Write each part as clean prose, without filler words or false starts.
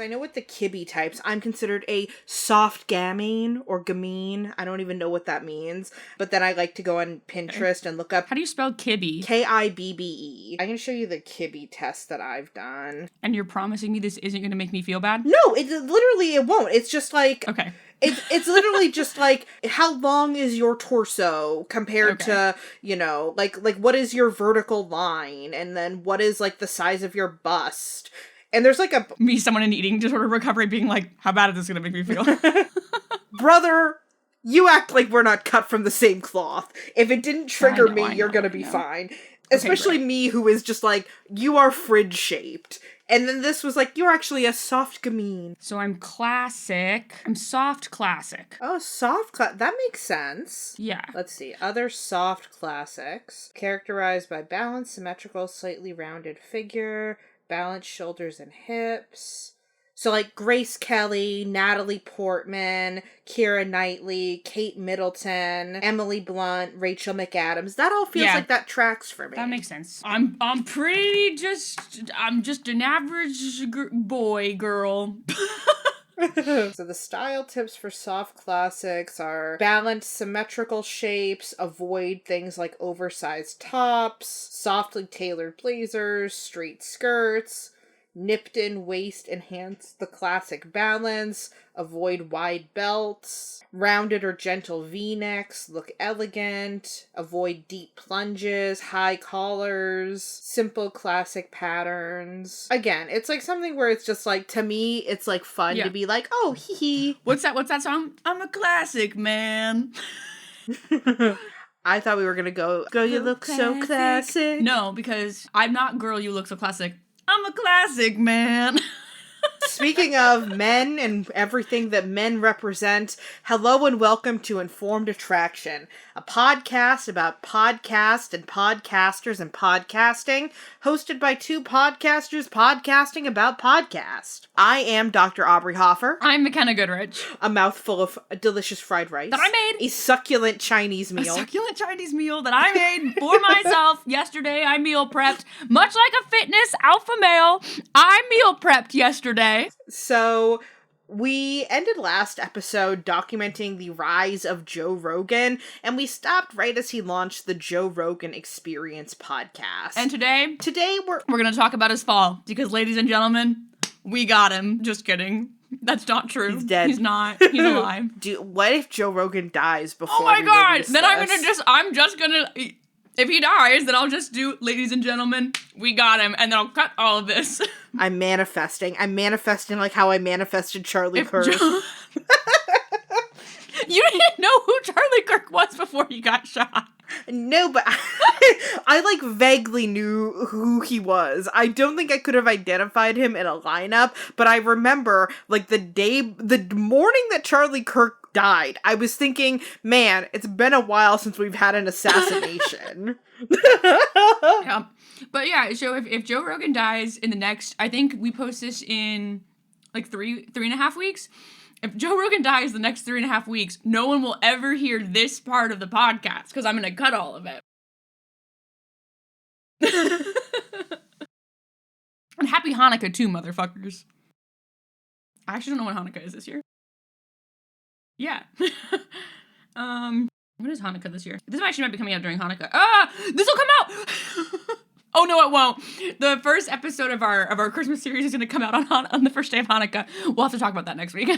I know with the kibbe types, I'm considered a soft gamine or gamine. I don't even know what that means. But then I like to go on Pinterest and look up... How do you spell kibbe? Kibbe. I can show you the kibbe test that I've done. And you're promising me this isn't going to make me feel bad? No, it won't. It's just like... Okay. It's literally just like, how long is your torso compared to, you know, like what is your vertical line? And then what is, like, the size of your bust? And there's, like, Me, someone in eating disorder recovery, being like, how bad is this going to make me feel? Brother, you act like we're not cut from the same cloth. If it didn't trigger me, you're gonna be fine. Especially me, who is just like, you are fridge-shaped. And then this was like, you're actually a soft gamine. So I'm classic. I'm soft classic. Oh, that makes sense. Yeah. Let's see. Other soft classics. Characterized by balanced, symmetrical, slightly rounded figure, balanced shoulders and hips. So, like, Grace Kelly, Natalie Portman, Keira Knightley, Kate Middleton, Emily Blunt, Rachel McAdams. That all feels like that tracks for me. That makes sense. I'm just an average boy, girl. So the style tips for soft classics are balanced, symmetrical shapes, avoid things like oversized tops, softly tailored blazers, straight skirts, nipped in waist enhance the classic balance, avoid wide belts, rounded or gentle v-necks, look elegant, avoid deep plunges, high collars, simple classic patterns. Again, it's like something where it's just like, to me, it's like fun to be like, oh, hee hee. What's that song? I'm a classic, man. I thought we were gonna go, you look so classic. No, because I'm not girl, you look so classic. I'm a classic, man. Speaking of men and everything that men represent, hello and welcome to Informed Attraction, a podcast about podcast and podcasters and podcasting, hosted by two podcasters podcasting about podcast. I am Dr. Aubrey Hoffer. I'm Mackenna Goodrich. A mouthful of delicious fried rice. That I made. A succulent Chinese meal. A succulent Chinese meal that I made for myself yesterday. I meal prepped. Much like a fitness alpha male, I meal prepped yesterday. So, we ended last episode documenting the rise of Joe Rogan, and we stopped right as he launched the Joe Rogan Experience podcast. And today we're going to talk about his fall, because ladies and gentlemen, we got him. Just kidding. That's not true. He's dead. He's not. He's alive. What if Joe Rogan dies before? Oh my god! Then I'm just gonna. If he dies, then I'll just do, ladies and gentlemen, we got him, and then I'll cut all of this. I'm manifesting like how I manifested Charlie Kirk. You didn't know who Charlie Kirk was before he got shot. No, but I like vaguely knew who he was. I don't think I could have identified him in a lineup, but I remember like the morning that Charlie Kirk died, I was thinking, man, it's been a while since we've had an assassination. Yeah. But yeah, so if Joe Rogan dies in the next, I think we post this in like three and a half weeks. If Joe Rogan dies the next 3.5 weeks, no one will ever hear this part of the podcast, because I'm going to cut all of it. And happy Hanukkah too, motherfuckers. I actually don't know what Hanukkah is this year. Yeah. What is Hanukkah this year? This actually might be coming out during Hanukkah. This will come out! Oh no, it won't. The first episode of our Christmas series is going to come out on the first day of Hanukkah. We'll have to talk about that next week.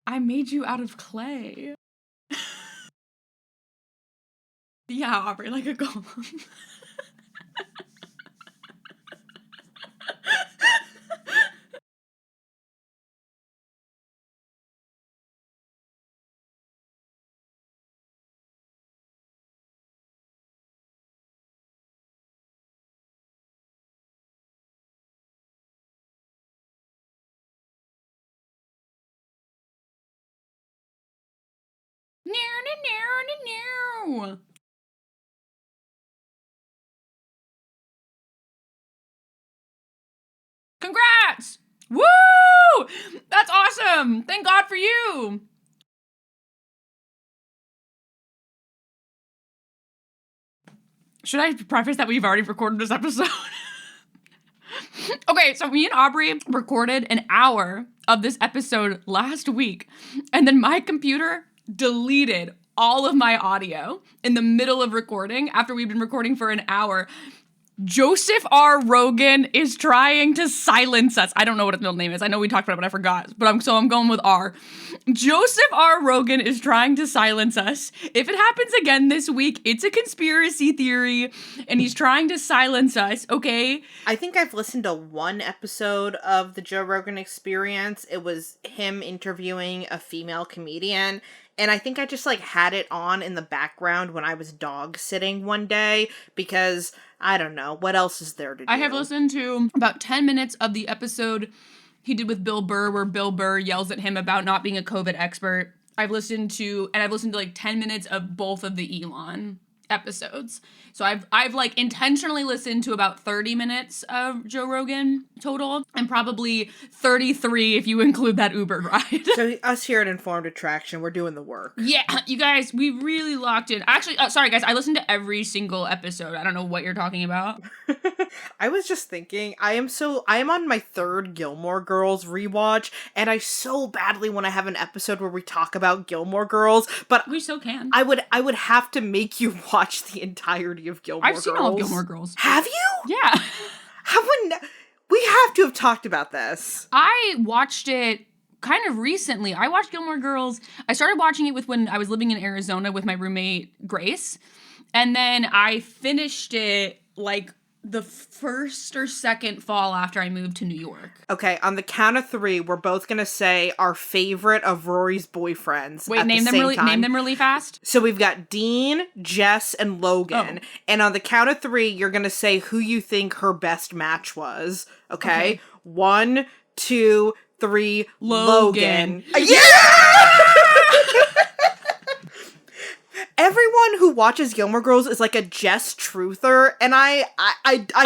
I made you out of clay. Yeah, Aubrey, like a golem. No. Congrats! Woo! That's awesome! Thank God for you! Should I preface that we've already recorded this episode? Okay, so me and Aubrey recorded an hour of this episode last week, and then my computer deleted all of my audio in the middle of recording after we've been recording for an hour. Joseph R. Rogan is trying to silence us. I don't know what his middle name is. I know we talked about it, but I forgot. But I'm going with R. Joseph R. Rogan is trying to silence us. If it happens again this week, it's a conspiracy theory, and he's trying to silence us, okay? I think I've listened to one episode of the Joe Rogan Experience. It was him interviewing a female comedian. And I think I just, like, had it on in the background when I was dog sitting one day because, I don't know, what else is there to do? I have listened to about 10 minutes of the episode he did with Bill Burr where Bill Burr yells at him about not being a COVID expert. I've listened to like 10 minutes of both of the Elon episodes. So I've like intentionally listened to about 30 minutes of Joe Rogan total, and probably 33 if you include that Uber ride. So us here at Informed Attraction, we're doing the work. Yeah, you guys, we really locked in. Actually, sorry guys, I listened to every single episode. I don't know what you're talking about. I was just thinking, I am on my third Gilmore Girls rewatch, and I so badly want to have an episode where we talk about Gilmore Girls, but we so can. I would have to make you watch the entirety of Gilmore Girls. I've seen all of Gilmore Girls. Have you? Yeah. We have to have talked about this. I watched it kind of recently. I watched Gilmore Girls. I started watching it when I was living in Arizona with my roommate, Grace. And then I finished it like the first or second fall after I moved to New York. Okay, on the count of 3, we're both gonna say our favorite of Rory's boyfriends. Wait, name them really fast. So we've got Dean, Jess, and Logan. Oh. And on the count of 3, you're gonna say who you think her best match was. Okay? 1, 2, 3, Logan. Yeah! Everyone who watches Gilmore Girls is like a Jess truther, and I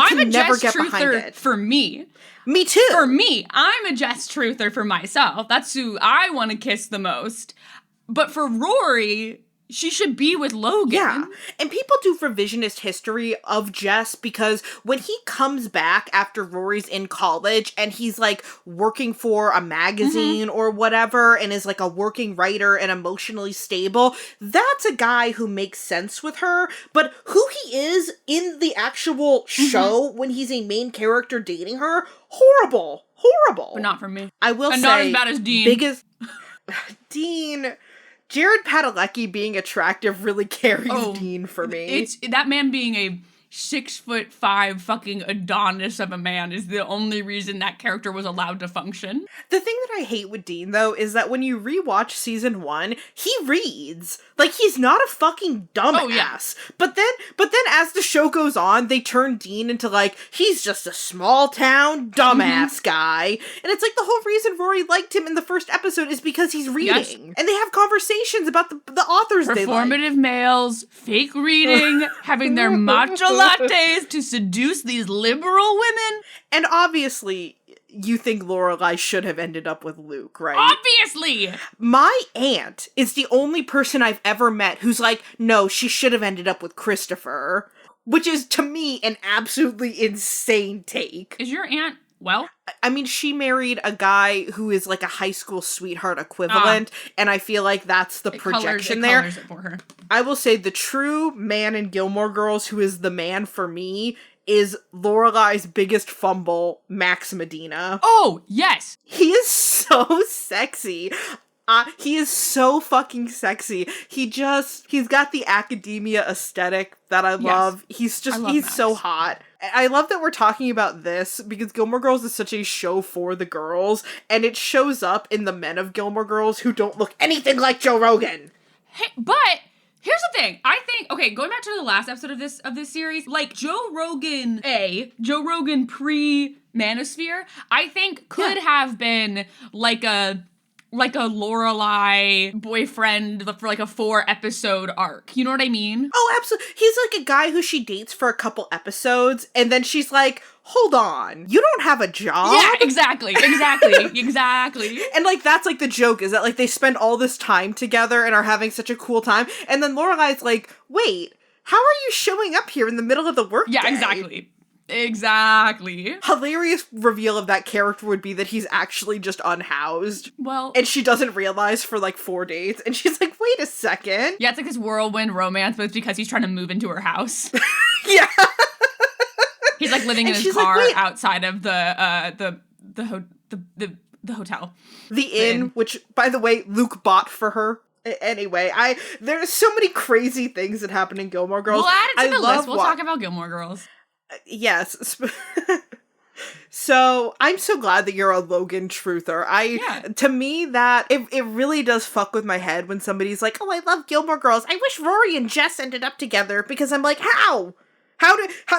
can never get behind it. For me. Me too. For me, I'm a Jess truther for myself. That's who I want to kiss the most. But for Rory, she should be with Logan. Yeah. And people do revisionist history of Jess because when he comes back after Rory's in college and he's like working for a magazine or whatever and is like a working writer and emotionally stable, that's a guy who makes sense with her. But who he is in the actual show when he's a main character dating her, horrible. But not for me. I will say. Not as bad as Dean. Dean. Jared Padalecki being attractive really carries Dean for me. It's that man being a 6'5" fucking Adonis of a man is the only reason that character was allowed to function. The thing that I hate with Dean, though, is that when you rewatch season 1, he reads. Like, he's not a fucking dumbass. Oh, yeah. But then as the show goes on, they turn Dean into, like, he's just a small-town dumbass guy. And it's like the whole reason Rory liked him in the first episode is because he's reading. Yes. And they have conversations about the authors they like. Performative males, fake reading, having their matcha lattes to seduce these liberal women. And obviously, you think Lorelai should have ended up with Luke, right? Obviously! My aunt is the only person I've ever met who's like, no, she should have ended up with Christopher. Which is, to me, an absolutely insane take. Is your aunt well? I mean, she married a guy who is like a high school sweetheart equivalent, and I feel like that's the projection there. Colors it for her. I will say the true man in Gilmore Girls who is the man for me is Lorelai's biggest fumble, Max Medina. Oh, yes! He is so sexy. He is so fucking sexy. He's got the academia aesthetic that I love. Yes. He's so hot. I love that we're talking about this because Gilmore Girls is such a show for the girls, and it shows up in the men of Gilmore Girls who don't look anything like Joe Rogan. Hey, but here's the thing. I think, okay, going back to the last episode of this series, like Joe Rogan pre-Manosphere, I think could have been like a Lorelai boyfriend for like a 4-episode arc. You know what I mean? Oh, absolutely. He's like a guy who she dates for a couple episodes, and then she's like, hold on, you don't have a job? Yeah, exactly. And like, that's like the joke, is that like they spend all this time together and are having such a cool time, and then Lorelai's like, wait, how are you showing up here in the middle of the workday? Yeah, exactly. Exactly. Hilarious reveal of that character would be that he's actually just unhoused. Well, and she doesn't realize for like 4 days. And she's like, wait a second. yeah, it's like this whirlwind romance, but it's because he's trying to move into her house. Yeah. He's like living in And his she's like, car "Wait." outside of the hotel. The inn, which, by the way, Luke bought for her. Anyway, there's so many crazy things that happen in Gilmore Girls. We'll add it to I the love list. We'll talk about Gilmore Girls. Yes. So I'm so glad that you're a Logan truther. To me, that it really does fuck with my head when somebody's like, "Oh, I love Gilmore Girls. I wish Rory and Jess ended up together," because I'm like, how? How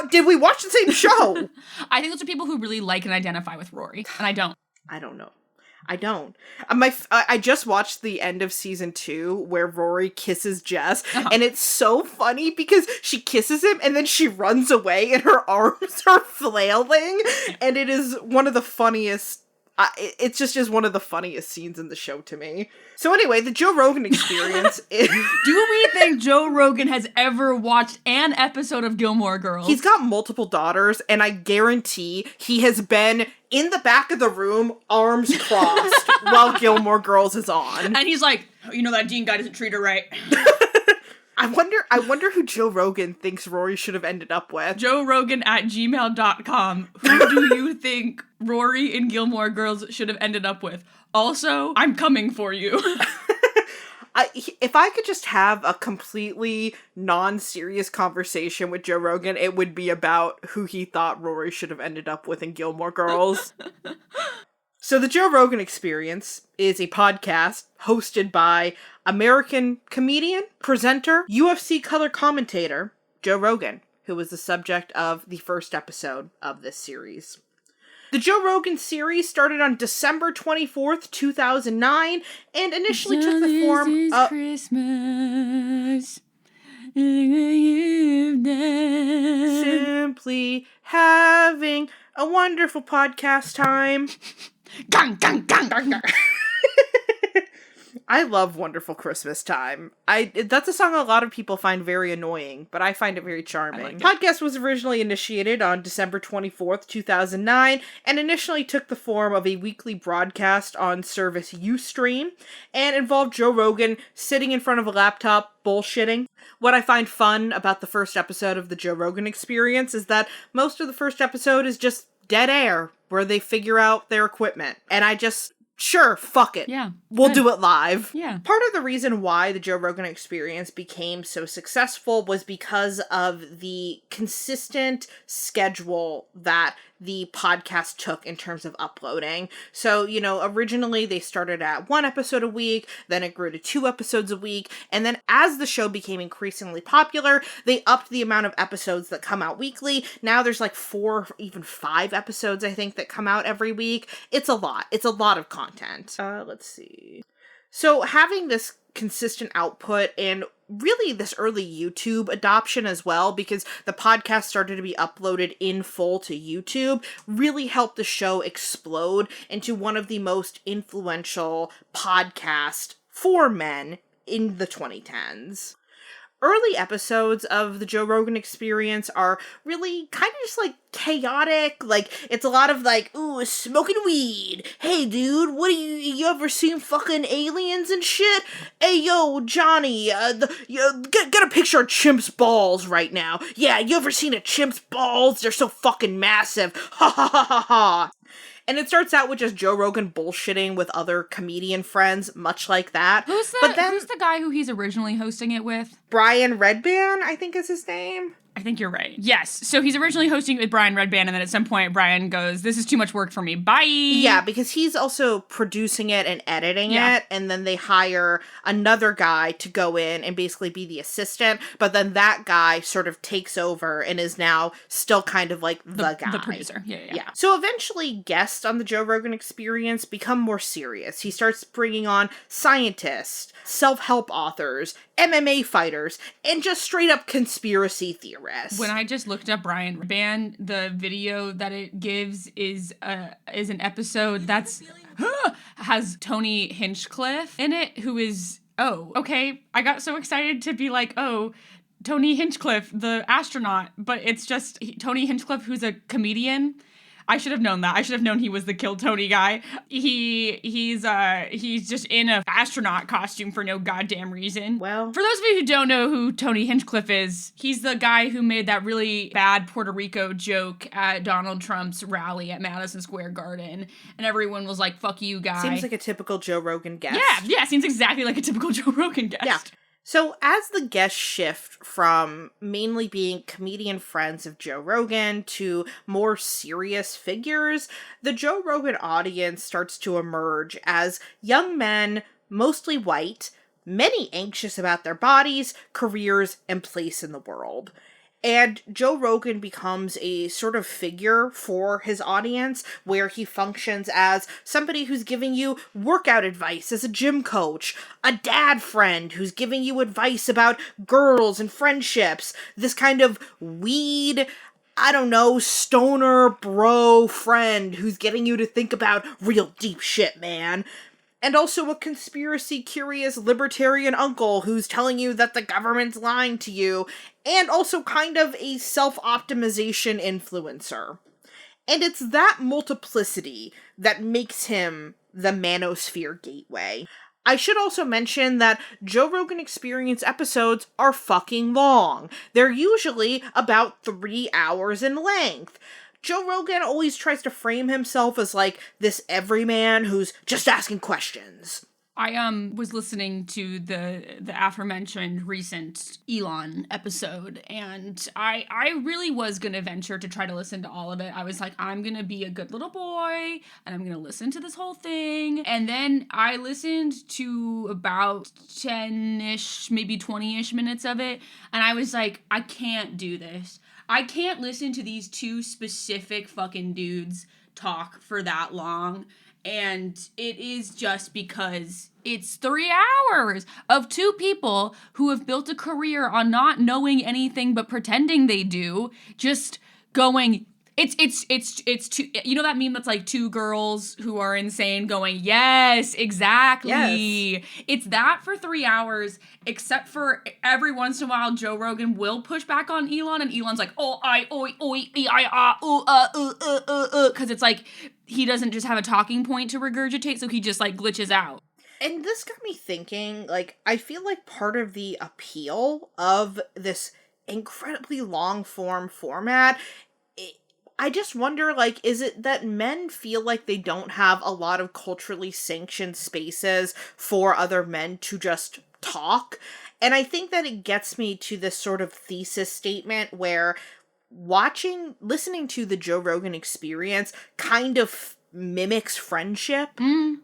did we watch the same show? I think those are people who really like and identify with Rory, and I don't. I don't know. I don't. I just watched the end of season 2 where Rory kisses Jess, and it's so funny because she kisses him and then she runs away and her arms are flailing, and it is one of the funniest. It's just one of the funniest scenes in the show to me. So anyway, the Joe Rogan Experience is... Do we think Joe Rogan has ever watched an episode of Gilmore Girls? He's got multiple daughters, and I guarantee he has been in the back of the room, arms crossed, while Gilmore Girls is on. And he's like, you know that Dean guy doesn't treat her right. I wonder who Joe Rogan thinks Rory should have ended up with. JoeRogan@gmail.com. Who do you think Rory in Gilmore Girls should have ended up with? Also, I'm coming for you. If I could just have a completely non-serious conversation with Joe Rogan, it would be about who he thought Rory should have ended up with in Gilmore Girls. So the Joe Rogan Experience is a podcast hosted by American comedian, presenter, UFC color commentator, Joe Rogan, who was the subject of the first episode of this series. The Joe Rogan series started on December 24th, 2009, and initially took the form of... Christmas. Simply having a wonderful podcast time. Gang, gang, gang, gang, gang. I love Wonderful Christmas Time. That's a song a lot of people find very annoying, but I find it very charming. The podcast was originally initiated on December 24th, 2009, and initially took the form of a weekly broadcast on service Ustream, and involved Joe Rogan sitting in front of a laptop bullshitting. What I find fun about the first episode of the Joe Rogan Experience is that most of the first episode is just dead air, where they figure out their equipment. And sure, fuck it. Yeah. We'll do it live. Yeah. Part of the reason why the Joe Rogan Experience became so successful was because of the consistent schedule that the podcast took in terms of uploading. So, originally they started at 1 episode a week, then it grew to 2 episodes a week, and then as the show became increasingly popular, they upped the amount of episodes that come out weekly. Now there's like 4, even 5 episodes, I think, that come out every week. It's a lot. It's a lot of content. Let's see. So having this consistent output and really this early YouTube adoption as well, because the podcast started to be uploaded in full to YouTube, really helped the show explode into one of the most influential podcasts for men in the 2010s. Early episodes of the Joe Rogan Experience are really kind of just like chaotic. Like, it's a lot of like, ooh, smoking weed. Hey, dude, what do you ever seen fucking aliens and shit? Hey, yo, Johnny, get a picture of chimp's balls right now. Yeah, you ever seen a chimp's balls? They're so fucking massive. Ha ha ha ha ha. And it starts out with just Joe Rogan bullshitting with other comedian friends, much like that. Who's the guy who he's originally hosting it with? Brian Redban, I think is his name. I think you're right. Yes. So he's originally hosting it with Brian Redban, and then at some point Brian goes, "This is too much work for me. Bye." Yeah, because he's also producing it and editing it, and then they hire another guy to go in and basically be the assistant, but then that guy sort of takes over and is now still kind of like the guy. The producer. Yeah. So eventually guests on the Joe Rogan Experience become more serious. He starts bringing on scientists, self-help authors, MMA fighters, and just straight up conspiracy theorists. When I just looked up Brian Redban, the video that it gives is an episode that's has Tony Hinchcliffe in it, who is I got so excited to be like, Tony Hinchcliffe, the astronaut, but it's just Tony Hinchcliffe, who's a comedian. I should have known that. I should have known he was the Kill Tony guy. He's just in a astronaut costume for no goddamn reason. Well, for those of you who don't know who Tony Hinchcliffe is, he's the guy who made that really bad Puerto Rico joke at Donald Trump's rally at Madison Square Garden, and everyone was like, "Fuck you, guy." Seems like a typical Joe Rogan guest. Yeah, seems exactly like a typical Joe Rogan guest. Yeah. So as the guests shift from mainly being comedian friends of Joe Rogan to more serious figures, the Joe Rogan audience starts to emerge as young men, mostly white, many anxious about their bodies, careers, and place in the world. And Joe Rogan becomes a sort of figure for his audience where he functions as somebody who's giving you workout advice as a gym coach, a dad friend who's giving you advice about girls and friendships, this kind of weed, I don't know, stoner bro friend who's getting you to think about real deep shit, man. And also a conspiracy-curious libertarian uncle who's telling you that the government's lying to you, and also kind of a self-optimization influencer. And it's that multiplicity that makes him the Manosphere gateway. I should also mention that Joe Rogan Experience episodes are fucking long. They're usually about 3 hours in length. Joe Rogan always tries to frame himself as, like, this everyman who's just asking questions. I was listening to the aforementioned recent Elon episode, and I really was gonna venture to try to listen to all of it. I was like, I'm gonna be a good little boy, and I'm gonna listen to this whole thing. And then I listened to about 10-ish, maybe 20-ish minutes of it, and I was like, I can't do this. I can't listen to these two specific fucking dudes talk for that long. And it is just because it's 3 hours of two people who have built a career on not knowing anything but pretending they do, just going, it's two, you know that meme that's like two girls who are insane going, yes, exactly. Yes. It's that for 3 hours, except for every once in a while Joe Rogan will push back on Elon, and Elon's like, because it's like, he doesn't just have a talking point to regurgitate, so he just, like, glitches out. And this got me thinking, like, I feel like part of the appeal of this incredibly long-form format, I just wonder, like, is it that men feel like they don't have a lot of culturally sanctioned spaces for other men to just talk? And I think that it gets me to this sort of thesis statement where listening to the Joe Rogan Experience kind of mimics friendship,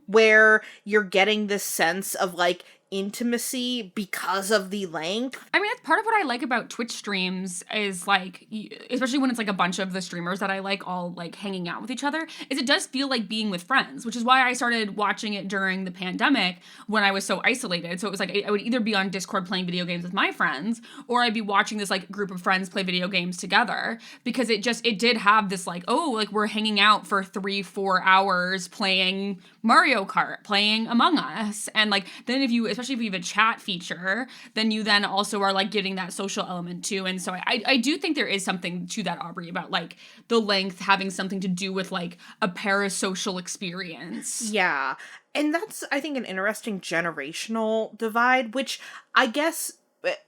where you're getting this sense of, like, intimacy because of the length. I mean, that's part of what I like about Twitch streams is, like, especially when it's, like, a bunch of the streamers that I like all, like, hanging out with each other, is it does feel like being with friends, which is why I started watching it during the pandemic when I was so isolated. So it was, like, I would either be on Discord playing video games with my friends, or I'd be watching this, like, group of friends play video games together, because it did have this, like, oh, like, we're hanging out for 3-4 hours playing Mario Kart, playing Among Us, and, like, then especially if you have a chat feature, then you then also are, like, getting that social element too. And so I do think there is something to that, Aubrey, about, like, the length having something to do with, like, a parasocial experience. Yeah. And that's, I think, an interesting generational divide, which I guess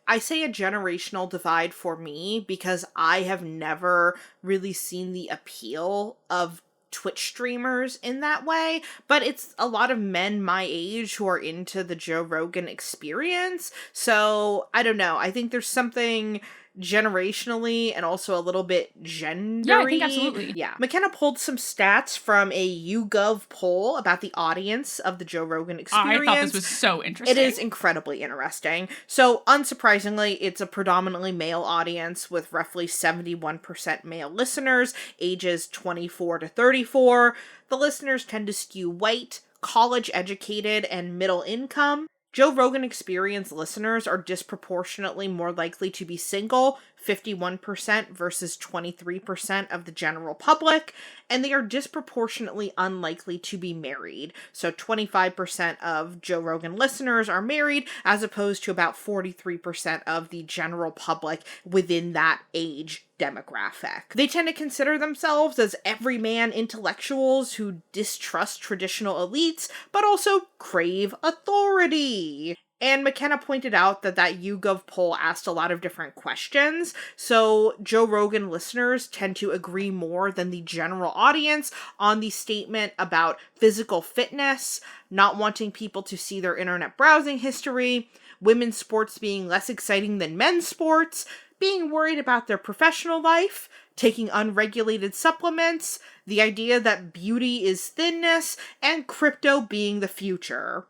I say a generational divide for me because I have never really seen the appeal of Twitch streamers in that way, but it's a lot of men my age who are into the Joe Rogan Experience, so I don't know, I think there's something generationally and also a little bit gendery. Yeah, I think absolutely. Yeah. Mackenna pulled some stats from a YouGov poll about the audience of the Joe Rogan Experience. I thought this was so interesting. It is incredibly interesting. So, unsurprisingly, it's a predominantly male audience with roughly 71% male listeners, ages 24 to 34. The listeners tend to skew white, college-educated, and middle income. Joe Rogan Experience listeners are disproportionately more likely to be single, 51% versus 23% of the general public, and they are disproportionately unlikely to be married. So 25% of Joe Rogan listeners are married, as opposed to about 43% of the general public within that age demographic. They tend to consider themselves as everyman intellectuals who distrust traditional elites, but also crave authority. And Mackenna pointed out that YouGov poll asked a lot of different questions, so Joe Rogan listeners tend to agree more than the general audience on the statement about physical fitness, not wanting people to see their internet browsing history, women's sports being less exciting than men's sports, being worried about their professional life, taking unregulated supplements, the idea that beauty is thinness, and crypto being the future.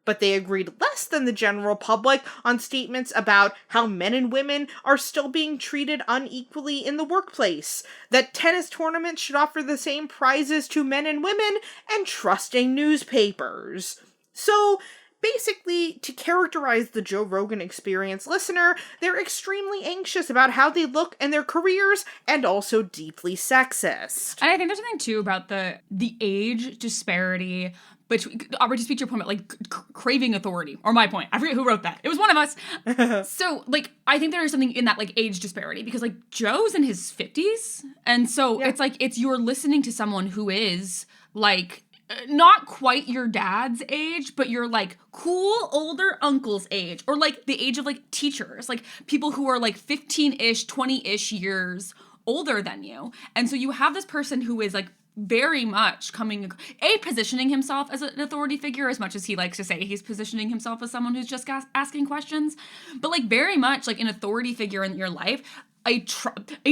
But they agreed less than the general public on statements about how men and women are still being treated unequally in the workplace, that tennis tournaments should offer the same prizes to men and women, and trusting newspapers. So, basically, to characterize the Joe Rogan Experience listener, they're extremely anxious about how they look and their careers, and also deeply sexist. And I think there's something, too, about the age disparity between, Aubrey, to speak to your point about, like, craving authority, or my point. I forget who wrote that. It was one of us. So, like, I think there is something in that, like, age disparity, because, like, Joe's in his 50s, and so it's, like, you're listening to someone who is, like, not quite your dad's age, but your, like, cool older uncle's age, or, like, the age of, like, teachers, like, people who are, like, 15-ish, 20-ish years older than you. And so you have this person who is, like, very much positioning himself as an authority figure, as much as he likes to say he's positioning himself as someone who's just asking questions, but, like, very much, like, an authority figure in your life, a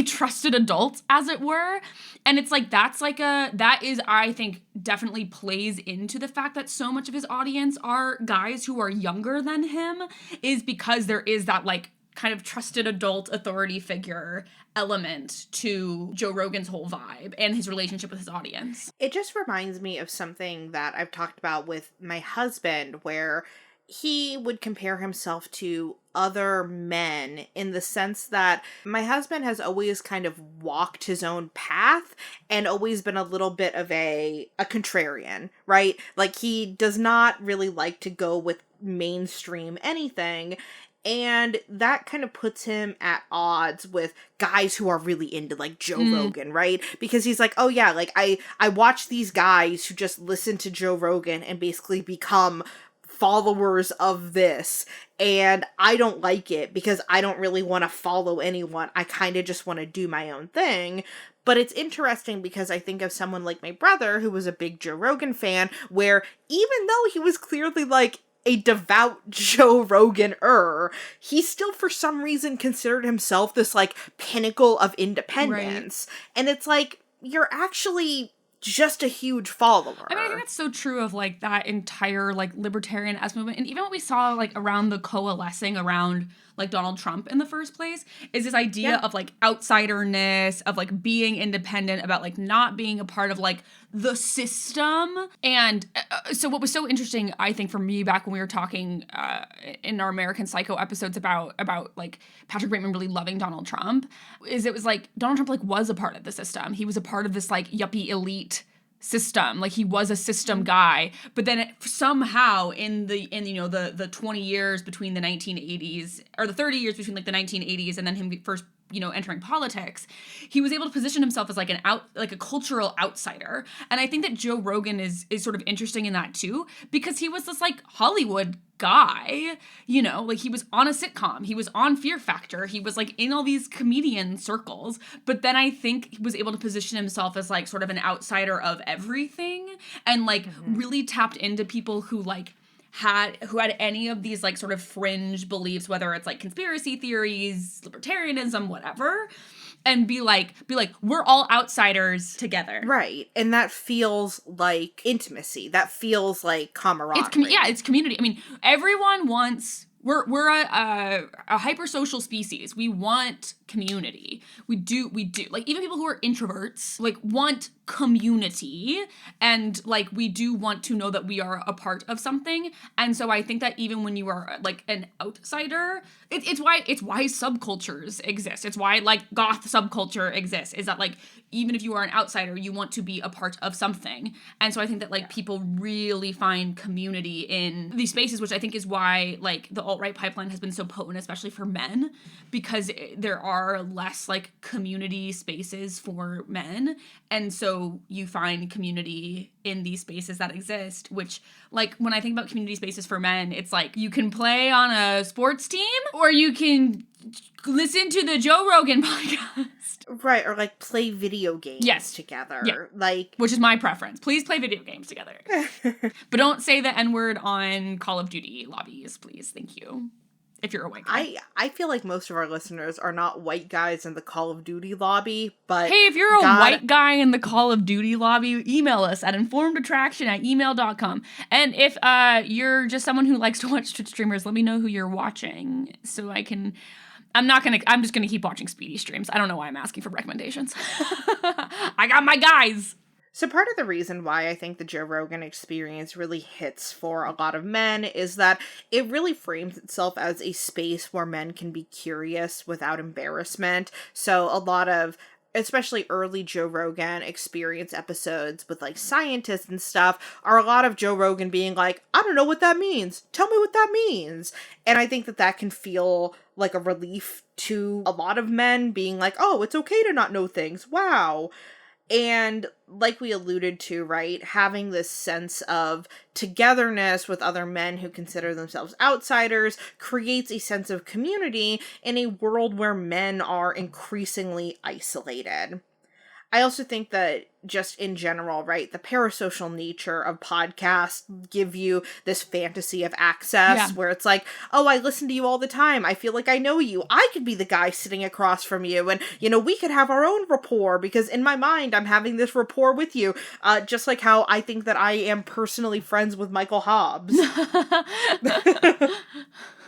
trusted adult, as it were. And it's like, that is, I think, definitely plays into the fact that so much of his audience are guys who are younger than him, is because there is that, like, kind of trusted adult authority figure element to Joe Rogan's whole vibe and his relationship with his audience. It just reminds me of something that I've talked about with my husband, where he would compare himself to other men, in the sense that my husband has always kind of walked his own path and always been a little bit of a contrarian, right? Like, he does not really like to go with mainstream anything. And that kind of puts him at odds with guys who are really into, like, Joe Rogan, right? Because he's like, oh yeah, like, I watch these guys who just listen to Joe Rogan and basically become followers of this, and I don't like it because I don't really want to follow anyone. I kind of just want to do my own thing. But it's interesting because I think of someone like my brother, who was a big Joe Rogan fan, where even though he was clearly, like, a devout Joe Rogan-er, he still for some reason considered himself this, like, pinnacle of independence. Right. And it's like, you're actually just a huge follower. I mean, I think that's so true of, like, that entire, like, libertarian-esque movement. And even what we saw, like, around the coalescing around, like, Donald Trump in the first place, is this idea of, like, outsiderness, of, like, being independent, about, like, not being a part of, like, the system. And so what was so interesting, I think, for me back when we were talking in our American Psycho episodes about like, Patrick Bateman really loving Donald Trump, is it was like, Donald Trump, like, was a part of the system. He was a part of this, like, yuppie elite system. Like, he was a system guy, but then somehow in the 20 years between the 1980s, or the 30 years between, like, the 1980s and then him first, entering politics, he was able to position himself as, like, a cultural outsider. And I think that Joe Rogan is sort of interesting in that too, because he was this, like, Hollywood guy, like, he was on a sitcom, he was on Fear Factor, he was, like, in all these comedian circles, but then I think he was able to position himself as, like, sort of an outsider of everything, and, like, really tapped into people who, like, had any of these, like, sort of fringe beliefs, whether it's, like, conspiracy theories, libertarianism, whatever, and be like, we're all outsiders together. Right. And that feels like intimacy. That feels like camaraderie. It's community. I mean, everyone wants We're a hypersocial species. We want community. We do. Like, even people who are introverts, like, want community, and, like, we do want to know that we are a part of something. And so I think that even when you are, like, an outsider, it's why subcultures exist. It's why, like, goth subculture exists, is that, like, even if you are an outsider, you want to be a part of something. And so I think that, like, people really find community in these spaces, which I think is why, like, the alt-right pipeline has been so potent, especially for men, because there are less, like, community spaces for men. And so you find community in these spaces that exist, which, like, when I think about community spaces for men, it's like, you can play on a sports team, or you can listen to the Joe Rogan podcast. Right, or, like, play video games together. Yeah. Like, which is my preference. Please play video games together. But don't say the N-word on Call of Duty lobbies, please. Thank you. If you're a white guy. I feel like most of our listeners are not white guys in the Call of Duty lobby, but... Hey, if you're a white guy in the Call of Duty lobby, email us at informedattraction@email.com. And if you're just someone who likes to watch Twitch streamers, let me know who you're watching so I can... I'm just gonna keep watching Speedy streams. I don't know why I'm asking for recommendations. I got my guys! So part of the reason why I think the Joe Rogan experience really hits for a lot of men is that it really frames itself as a space where men can be curious without embarrassment. So a lot of, especially early Joe Rogan experience episodes with, like, scientists and stuff, are a lot of Joe Rogan being like, I don't know what that means. Tell me what that means. And I think that that can feel like a relief to a lot of men, being like, oh, it's okay to not know things. Wow. And like we alluded to, right, having this sense of togetherness with other men who consider themselves outsiders creates a sense of community in a world where men are increasingly isolated. I also think that just in general, right, the parasocial nature of podcasts give you this fantasy of access where it's like, oh, I listen to you all the time. I feel like I know you. I could be the guy sitting across from you, and, you know, we could have our own rapport because in my mind, I'm having this rapport with you. Just like how I think that I am personally friends with Michael Hobbs.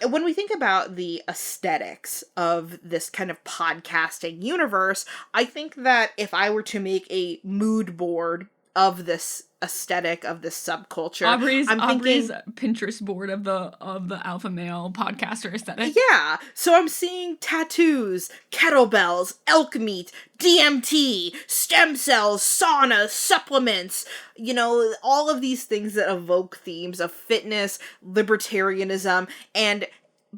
When we think about the aesthetics of this kind of podcasting universe, I think that if I were to make a mood board of this aesthetic of this subculture, Aubrey's Pinterest board of the alpha male podcaster aesthetic. Yeah, so I'm seeing tattoos, kettlebells, elk meat, DMT, stem cells, saunas, supplements, you know, all of these things that evoke themes of fitness, libertarianism, and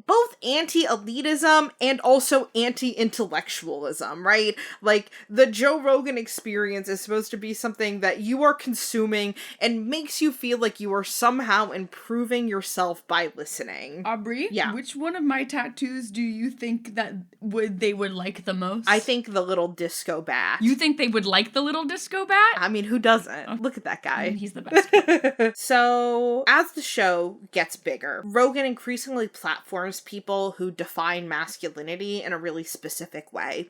both anti-elitism and also anti-intellectualism, right? Like, the Joe Rogan experience is supposed to be something that you are consuming and makes you feel like you are somehow improving yourself by listening. Aubrey? Yeah. Which one of my tattoos do you think that they would like the most? I think the little disco bat. You think they would like the little disco bat? I mean, who doesn't? Look at that guy. He's the best. So, as the show gets bigger, Rogan increasingly platforms people who define masculinity in a really specific way.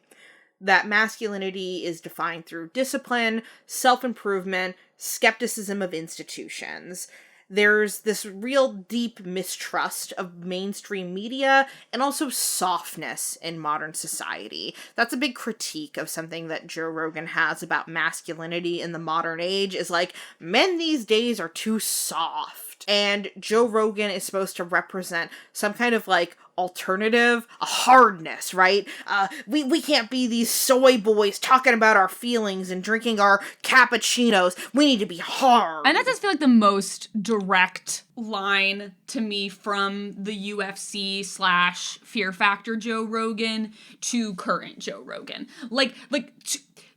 That masculinity is defined through discipline, self-improvement, skepticism of institutions. There's this real deep mistrust of mainstream media and also softness in modern society. That's a big critique of something that Joe Rogan has about masculinity in the modern age, is like, men these days are too soft. And Joe Rogan is supposed to represent some kind of, like, alternative, a hardness, right? We can't be these soy boys talking about our feelings and drinking our cappuccinos. We need to be hard. And that does feel like the most direct line to me from the UFC / Fear Factor Joe Rogan to current Joe Rogan. Like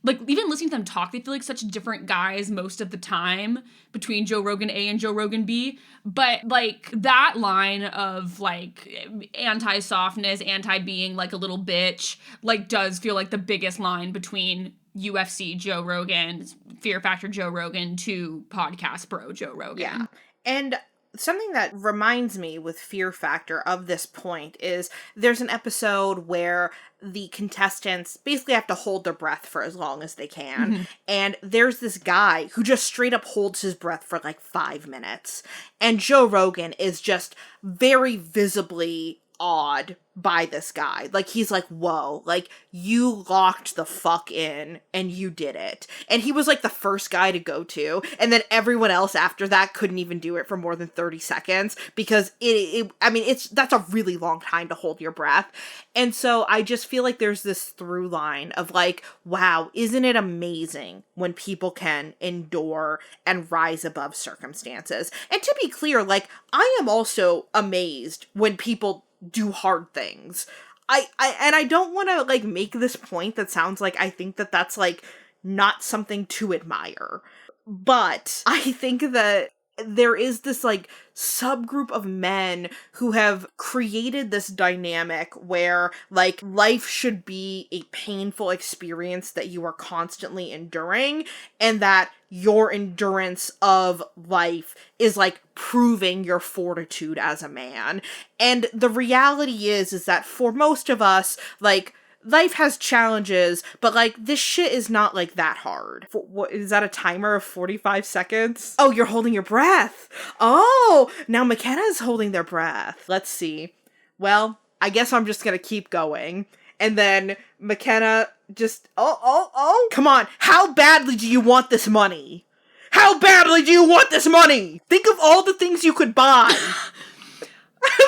even listening to them talk, they feel like such different guys most of the time between Joe Rogan A and Joe Rogan B. But, like, that line of, like, anti-softness, anti-being, like, a little bitch, like, does feel like the biggest line between UFC Joe Rogan, Fear Factor Joe Rogan to podcast bro Joe Rogan. Yeah. And something that reminds me with Fear Factor of this point is there's an episode where the contestants basically have to hold their breath for as long as they can. Mm-hmm. And there's this guy who just straight up holds his breath for like 5 minutes. And Joe Rogan is just very visibly awed by this guy. Like, he's like, whoa, like, you locked the fuck in and you did it. And he was like the first guy to go to, and then everyone else after that couldn't even do it for more than 30 seconds because that's a really long time to hold your breath. And so I just feel like there's this through line of like, wow, isn't it amazing when people can endure and rise above circumstances? And to be clear, like, I am also amazed when people do hard things. I don't want to like make this point that sounds like I think that that's like not something to admire, but I think that there is this like subgroup of men who have created this dynamic where like life should be a painful experience that you are constantly enduring, and that your endurance of life is like proving your fortitude as a man. And the reality is that for most of us, like, life has challenges, but like this shit is not like that hard. What is that, a timer of 45 seconds? Oh, you're holding your breath. Oh, now Mackenna's holding their breath. Let's see. Well, I guess I'm just gonna keep going. And then Mackenna just, oh, come on. How badly do you want this money? How badly do you want this money? Think of all the things you could buy.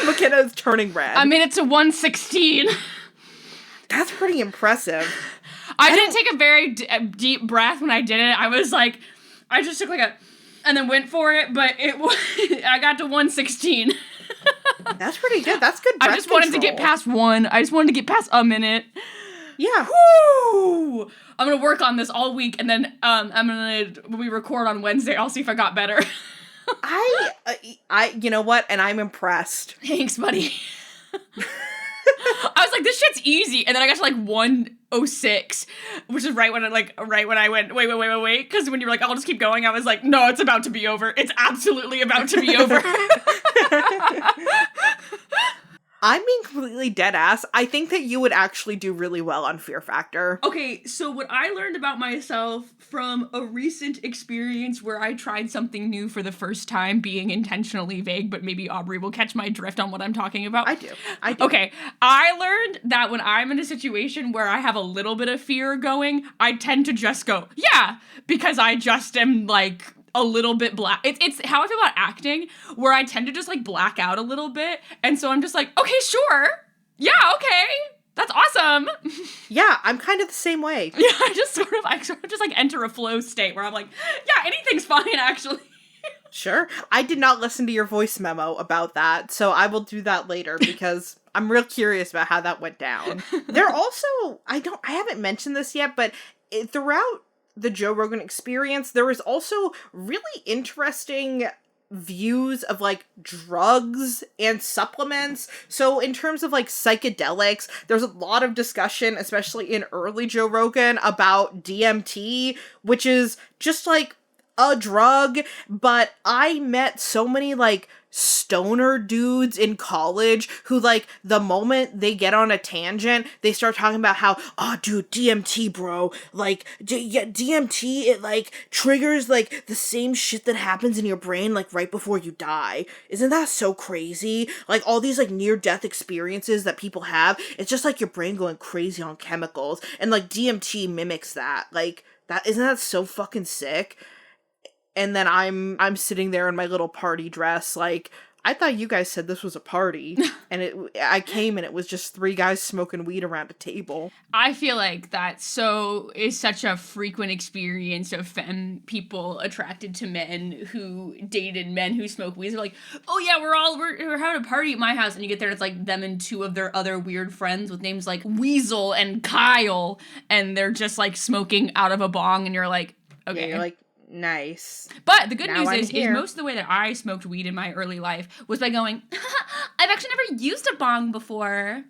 Mackenna is turning red. I made it to 116. That's pretty impressive. I didn't take a very deep breath when I did it. I was like, I just took like and then went for it, but I got to 116. That's pretty good. That's good breath I just wanted to get past 1. I just wanted to get past a minute. Yeah. Woo! I'm gonna work on this all week, and then when we record on Wednesday, I'll see if I got better. You know what? And I'm impressed. Thanks, buddy. I was like, this shit's easy, and then I got to like 106, which is right when I went, wait, because when you were like, I'll just keep going, I was like, no, it's about to be over. It's absolutely about to be over. I'm being completely dead ass. I think that you would actually do really well on Fear Factor. Okay, so what I learned about myself from a recent experience where I tried something new for the first time, being intentionally vague, but maybe Aubrey will catch my drift on what I'm talking about. I do. Okay, I learned that when I'm in a situation where I have a little bit of fear going, I tend to just go, yeah, because I just am like a little bit black. It's how I feel about acting, where I tend to just like black out a little bit, and so I'm just like, okay, sure, yeah, okay, that's awesome. Yeah, I'm kind of the same way. Yeah, I sort of just like enter a flow state where I'm like, yeah, anything's fine actually. Sure. I did not listen to your voice memo about that, so I will do that later because I'm real curious about how that went down. There also, I haven't mentioned this yet, but throughout the Joe Rogan Experience, there was also really interesting views of like drugs and supplements. So in terms of like psychedelics, there's a lot of discussion, especially in early Joe Rogan, about DMT, which is just like a drug. But I met so many like stoner dudes in college who, like, the moment they get on a tangent, they start talking about how, oh, dude, DMT, bro, like, DMT, it, like, triggers, like, the same shit that happens in your brain, like, right before you die. Isn't that so crazy? Like, all these, like, near-death experiences that people have, it's just, like, your brain going crazy on chemicals, and, like, DMT mimics that. Like, isn't that so fucking sick? And then I'm sitting there in my little party dress, like, I thought you guys said this was a party. And I came and it was just 3 guys smoking weed around a table. I feel like that is such a frequent experience of femme people attracted to men who dated men who smoke weed. They're like, oh yeah, we're having a party at my house. And you get there and it's like them and 2 of their other weird friends with names like Weasel and Kyle. And they're just like smoking out of a bong. And you're like, okay. Yeah, you're like, nice. But the good Now news is here. most of the way that I smoked weed in my early life was by going, I've actually never used a bong before.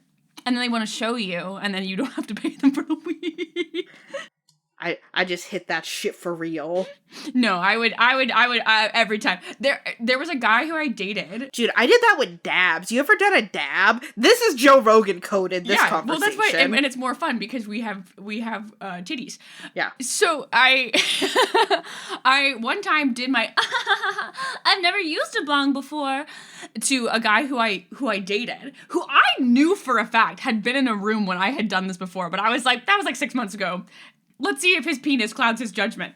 And then they want to show you, and then you don't have to pay them for the weed. I just hit that shit for real. No, I would every time. There was a guy who I dated. Dude, I did that with dabs. You ever done a dab? This is Joe Rogan coded, this conversation. Well, that's why, and it's more fun because we have titties. Yeah. So I one time did my I've never used a bong before to a guy who I dated, who I knew for a fact had been in a room when I had done this before, but I was like, that was like 6 months ago. Let's see if his penis clouds his judgment.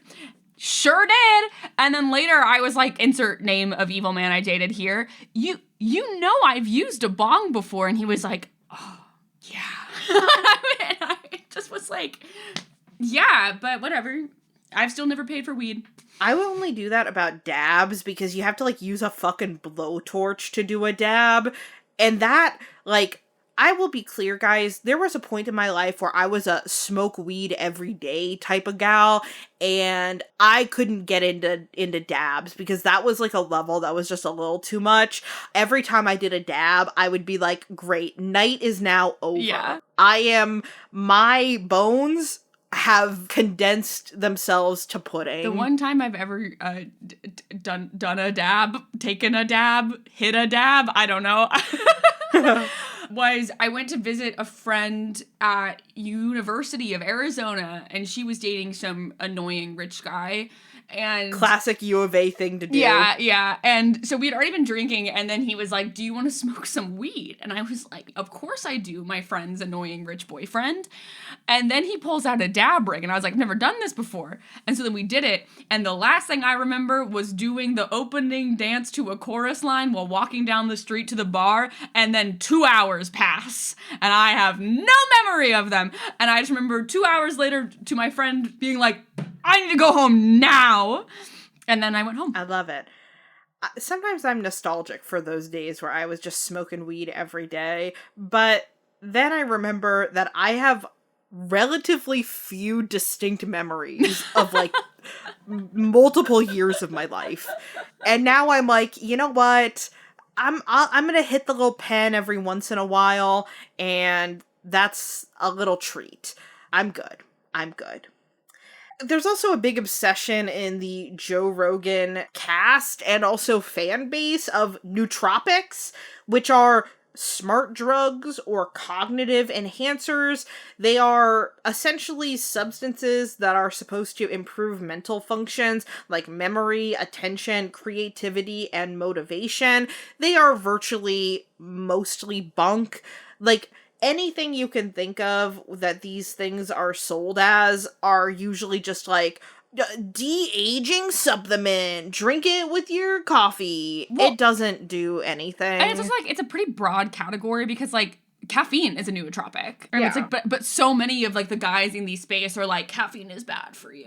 Sure did. And then later I was like, insert name of evil man I dated here. You know I've used a bong before. And he was like, oh, yeah. And I just was like, yeah, but whatever. I've still never paid for weed. I will only do that about dabs because you have to, like, use a fucking blowtorch to do a dab. And that, like... I will be clear, guys, there was a point in my life where I was a smoke weed every day type of gal, and I couldn't get into dabs because that was like a level that was just a little too much. Every time I did a dab, I would be like, great, night is now over. Yeah. My bones have condensed themselves to pudding. The one time I've ever done a dab, taken a dab, hit a dab, I don't know. Was I went to visit a friend at University of Arizona, and she was dating some annoying rich guy. And classic U of A thing to do. Yeah. And so we had already been drinking, and then he was like, do you want to smoke some weed? And I was like, of course I do, my friend's annoying rich boyfriend. And then he pulls out a dab rig, and I was like, I've never done this before. And so then we did it, and the last thing I remember was doing the opening dance to a chorus line while walking down the street to the bar, and then 2 hours pass, and I have no memory of them. And I just remember 2 hours later to my friend being like, I need to go home now. And then I went home. I love it. Sometimes I'm nostalgic for those days where I was just smoking weed every day. But then I remember that I have relatively few distinct memories of like multiple years of my life. And now I'm like, you know what? I'm going to hit the little pen every once in a while. And that's a little treat. I'm good. There's also a big obsession in the Joe Rogan cast and also fan base of nootropics, which are smart drugs or cognitive enhancers. They are essentially substances that are supposed to improve mental functions like memory, attention, creativity, and motivation. They are virtually mostly bunk. Like, anything you can think of that these things are sold as are usually just like de-aging supplement. Drink it with your coffee. Well, it doesn't do anything. And it's just like, it's a pretty broad category because like caffeine is a nootropic. Yeah. It's like, but so many of like the guys in these space are like, caffeine is bad for you.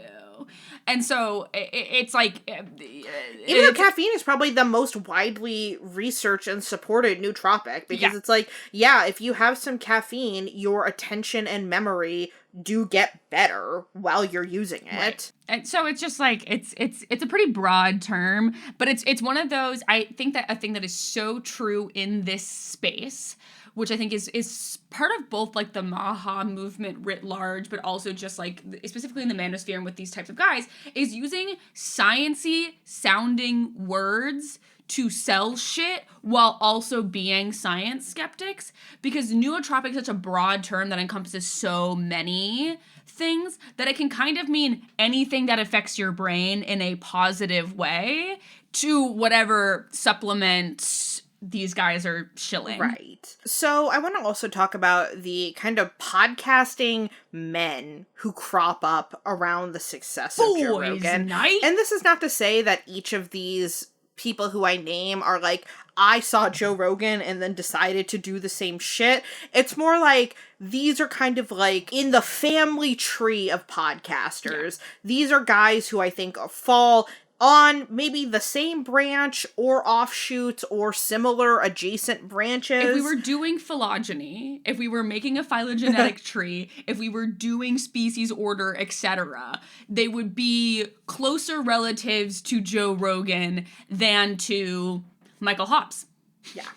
And so it's like... Even though caffeine is probably the most widely researched and supported nootropic, because it's like, yeah, if you have some caffeine, your attention and memory do get better while you're using it. Right. And so it's just like, it's a pretty broad term, but it's one of those, I think that a thing that is so true in this space, which I think is part of both like the Maha movement writ large, but also just like specifically in the Manosphere and with these types of guys, is using sciencey sounding words to sell shit while also being science skeptics, because nootropic is such a broad term that encompasses so many things that it can kind of mean anything that affects your brain in a positive way to whatever supplements these guys are shilling. Right. So I want to also talk about the kind of podcasting men who crop up around the success of Joe Rogan. Night. And this is not to say that each of these people who I name are like, I saw Joe Rogan and then decided to do the same shit. It's more like these are kind of like in the family tree of podcasters. Yeah. These are guys who I think fall on maybe the same branch or offshoots or similar adjacent branches. If we were doing phylogeny, if we were making a phylogenetic tree, if we were doing species order, etc., they would be closer relatives to Joe Rogan than to Michael Hobbs. Yeah.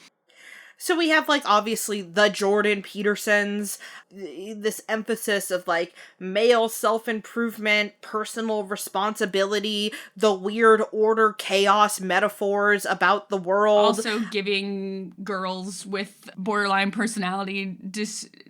So we have, like, obviously the Jordan Petersons. this emphasis of like male self-improvement, personal responsibility, the weird order chaos metaphors about the world. Also giving girls with borderline personality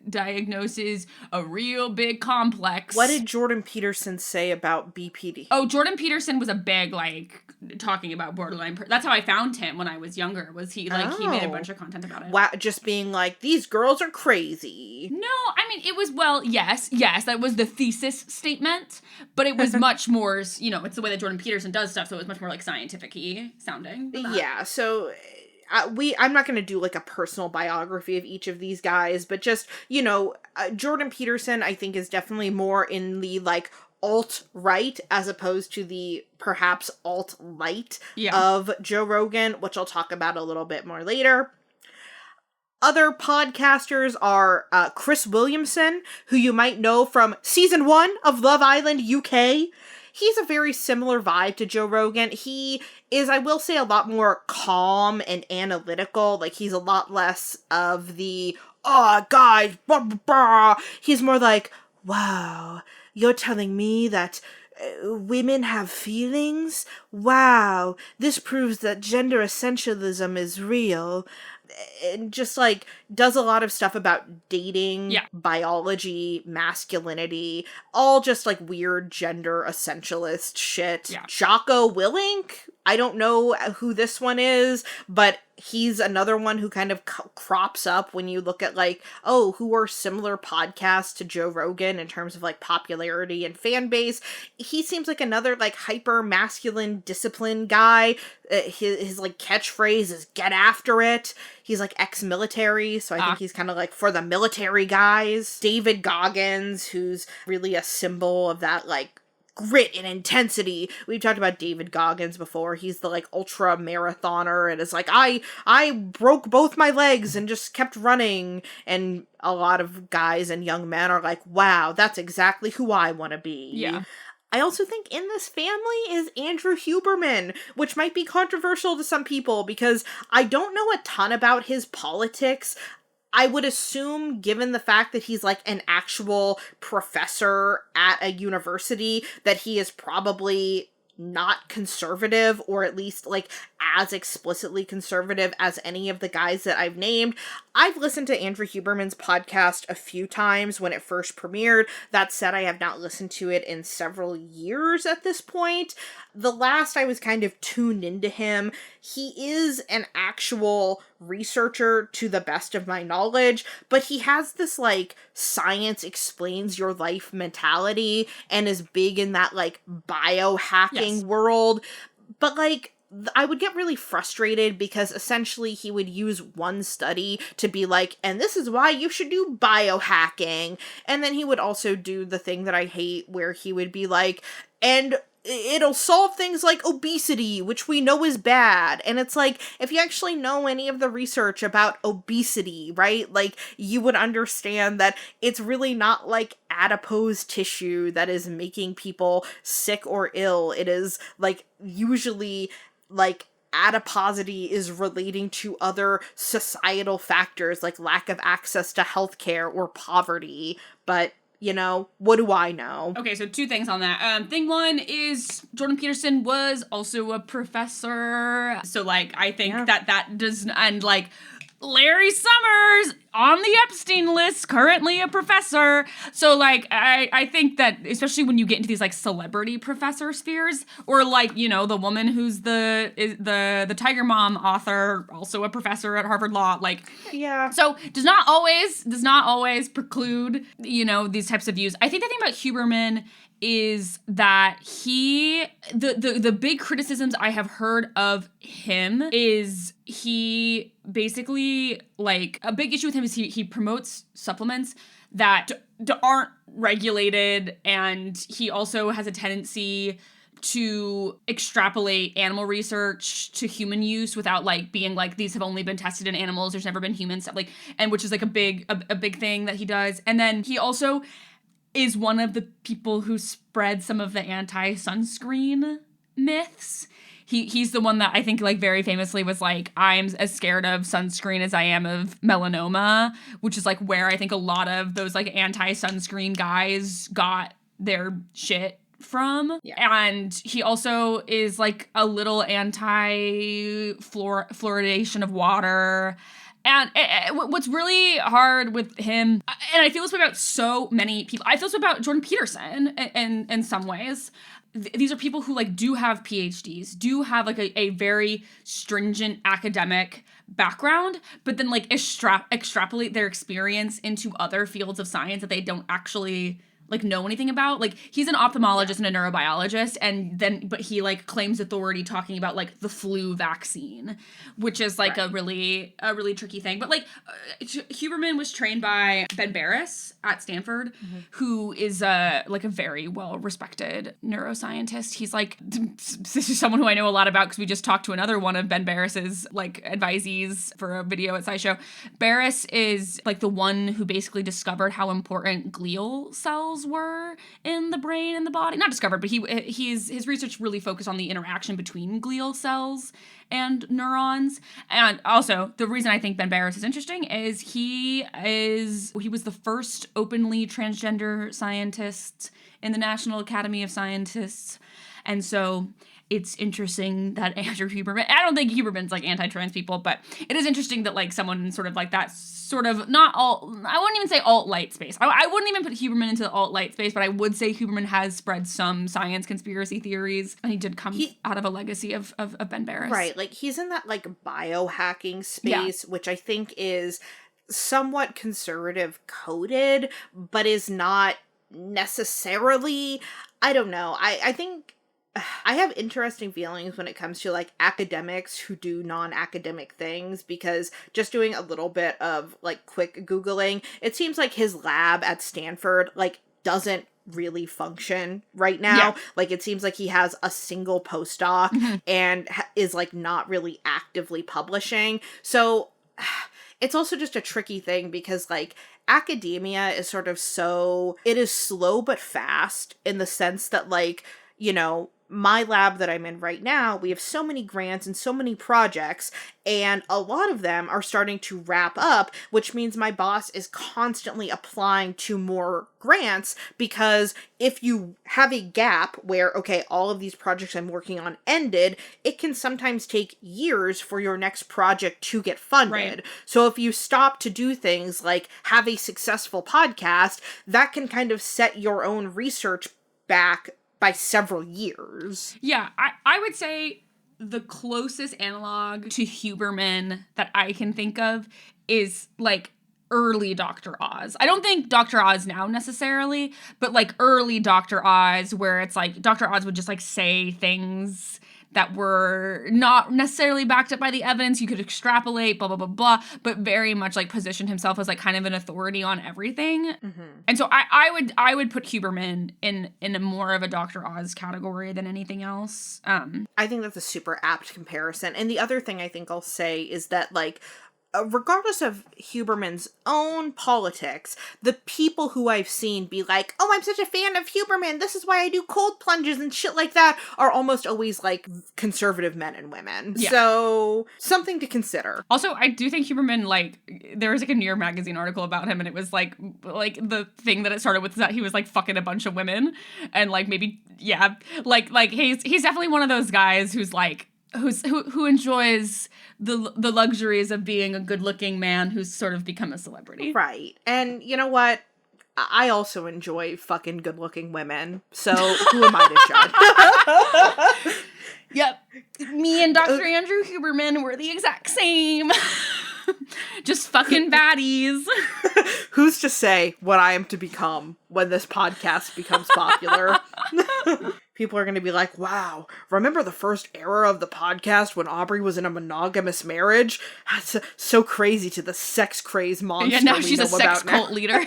diagnosis a real big complex. What did Jordan Peterson say about BPD? Oh, Jordan Peterson was a big, like, talking about borderline. That's how I found him when I was younger, was he, like, he made a bunch of content about it. Wow, just being like, these girls are crazy. No, I mean, it was, well, yes, that was the thesis statement, but it was much more, you know, it's the way that Jordan Peterson does stuff, so it was much more, like, scientific-y sounding. Yeah, so... I'm not going to do, like, a personal biography of each of these guys, but just, you know, Jordan Peterson, I think, is definitely more in the, like, alt-right as opposed to the, perhaps, alt-light of Joe Rogan, which I'll talk about a little bit more later. Other podcasters are Chris Williamson, who you might know from Season 1 of Love Island UK. He's a very similar vibe to Joe Rogan. He is, I will say, a lot more calm and analytical. Like, he's a lot less of the, oh, guys, blah, blah, blah. He's more like, wow, you're telling me that women have feelings? Wow, this proves that gender essentialism is real. And just, like, does a lot of stuff about dating, biology, masculinity, all just, like, weird gender essentialist shit. Yeah. Jocko Willink? I don't know who this one is, but he's another one who kind of crops up when you look at, like, oh, who are similar podcasts to Joe Rogan in terms of, like, popularity and fan base. He seems like another, like, hyper-masculine, disciplined guy. His, like, catchphrase is, get after it. He's, like, ex-military, so I think he's kind of, like, for the military guys. David Goggins, who's really a symbol of that, like, grit and intensity. We've talked about David Goggins before. He's the, like, ultra marathoner and is like, I broke both my legs and just kept running. And a lot of guys and young men are like, wow, that's exactly who I want to be. Yeah. I also think in this family is Andrew Huberman, which might be controversial to some people because I don't know a ton about his politics. I would assume, given the fact that he's, like, an actual professor at a university, that he is probably not conservative, or at least, like, as explicitly conservative as any of the guys that I've named. I've listened to Andrew Huberman's podcast a few times when it first premiered. That said, I have not listened to it in several years at this point. The last I was kind of tuned into him, he is an actual researcher to the best of my knowledge, but he has this, like, science explains your life mentality and is big in that, like, biohacking world. But, like, I would get really frustrated because essentially he would use one study to be like, and this is why you should do biohacking. And then he would also do the thing that I hate where he would be like, and it'll solve things like obesity, which we know is bad. And it's like, if you actually know any of the research about obesity, right? Like, you would understand that it's really not like adipose tissue that is making people sick or ill. It is, like, usually, like, adiposity is relating to other societal factors like lack of access to healthcare or poverty. But, you know, what do I know? Okay, so two things on that. Thing one is Jordan Peterson was also a professor. So, like, I think that does, and, like, Larry Summers on the Epstein list, currently a professor. So, like, I think that, especially when you get into these, like, celebrity professor spheres, or, like, you know, the woman who's the Tiger Mom author, also a professor at Harvard Law, like, so does not always preclude, you know, these types of views. I think the thing about Huberman is that the big criticisms I have heard of him is he basically, like, a big issue with him is he promotes supplements that aren't regulated, and he also has a tendency to extrapolate animal research to human use without, like, being like, these have only been tested in animals, there's never been human stuff, like, and which is, like, a big thing that he does. And then he also is one of the people who spread some of the anti-sunscreen myths. he's the one that I think like very famously was like, I'm as scared of sunscreen as I am of melanoma, which is like where I think a lot of those like anti-sunscreen guys got their shit from. And he also is like a little anti-fluoridation of water. And what's really hard with him, and I feel this way about so many people, I feel this way about Jordan Peterson in some ways. These are people who like do have PhDs, do have like a very stringent academic background, but then like extrapolate their experience into other fields of science that they don't actually like know anything about. Like he's an ophthalmologist and a neurobiologist, but he like claims authority talking about like the flu vaccine, which is like a really tricky thing. But like Huberman was trained by Ben Barres at Stanford, who is like a very well respected neuroscientist. He's like, this is someone who I know a lot about because we just talked to another one of Ben Barres's like advisees for a video at SciShow. Barres is like the one who basically discovered how important glial cells were in the brain and the body. Not discovered, but his research really focused on the interaction between glial cells and neurons. And also, the reason I think Ben Barres is interesting is he was the first openly transgender scientist in the National Academy of Scientists. And so it's interesting that Andrew Huberman, I don't think Huberman's like anti-trans people, but it is interesting that like someone sort of like that sort of not alt, I wouldn't even say alt-light space. I wouldn't even put Huberman into the alt-light space, but I would say Huberman has spread some science conspiracy theories, and he did come out of a legacy of Ben Barres. Right, like he's in that like biohacking space, which I think is somewhat conservative coded, but is not necessarily, I don't know. I think I have interesting feelings when it comes to like academics who do non-academic things, because just doing a little bit of like quick Googling, it seems like his lab at Stanford like doesn't really function right now. Like it seems like he has a single postdoc and is like not really actively publishing. So it's also just a tricky thing because like academia is sort of it is slow but fast in the sense that like, you know, my lab that I'm in right now, we have so many grants and so many projects, and a lot of them are starting to wrap up, which means my boss is constantly applying to more grants, because if you have a gap where, okay, all of these projects I'm working on ended, it can sometimes take years for your next project to get funded. Right. So if you stop to do things like have a successful podcast, that can kind of set your own research back by several years. Yeah, I would say the closest analog to Huberman that I can think of is like early Dr. Oz. I don't think Dr. Oz now necessarily, but like early Dr. Oz, where it's like Dr. Oz would just like say things that were not necessarily backed up by the evidence. You could extrapolate, blah, blah, blah, blah, but very much like positioned himself as like kind of an authority on everything. And so I would put Huberman in a more of a Dr. Oz category than anything else. I think that's a super apt comparison. And the other thing I think I'll say is that like, regardless of Huberman's own politics, the people who I've seen be like, oh, I'm such a fan of Huberman, this is why I do cold plunges and shit like that, are almost always like conservative men and women. Yeah. So something to consider. Also, I do think Huberman, like, there was like a New York Magazine article about him, and it was like the thing that it started with is that he was like fucking a bunch of women, and like maybe, yeah, like he's definitely one of those guys who's like, who enjoys the luxuries of being a good-looking man who's sort of become a celebrity. Right. And you know what? I also enjoy fucking good-looking women. So who am I to judge? Yep. Me and Dr. Andrew Huberman were the exact same. Just fucking baddies. Who's to say what I am to become when this podcast becomes popular? People are going to be like, wow, remember the first era of the podcast when Aubrey was in a monogamous marriage? That's so crazy to the sex craze monster. Yeah, now she's a sex cult leader.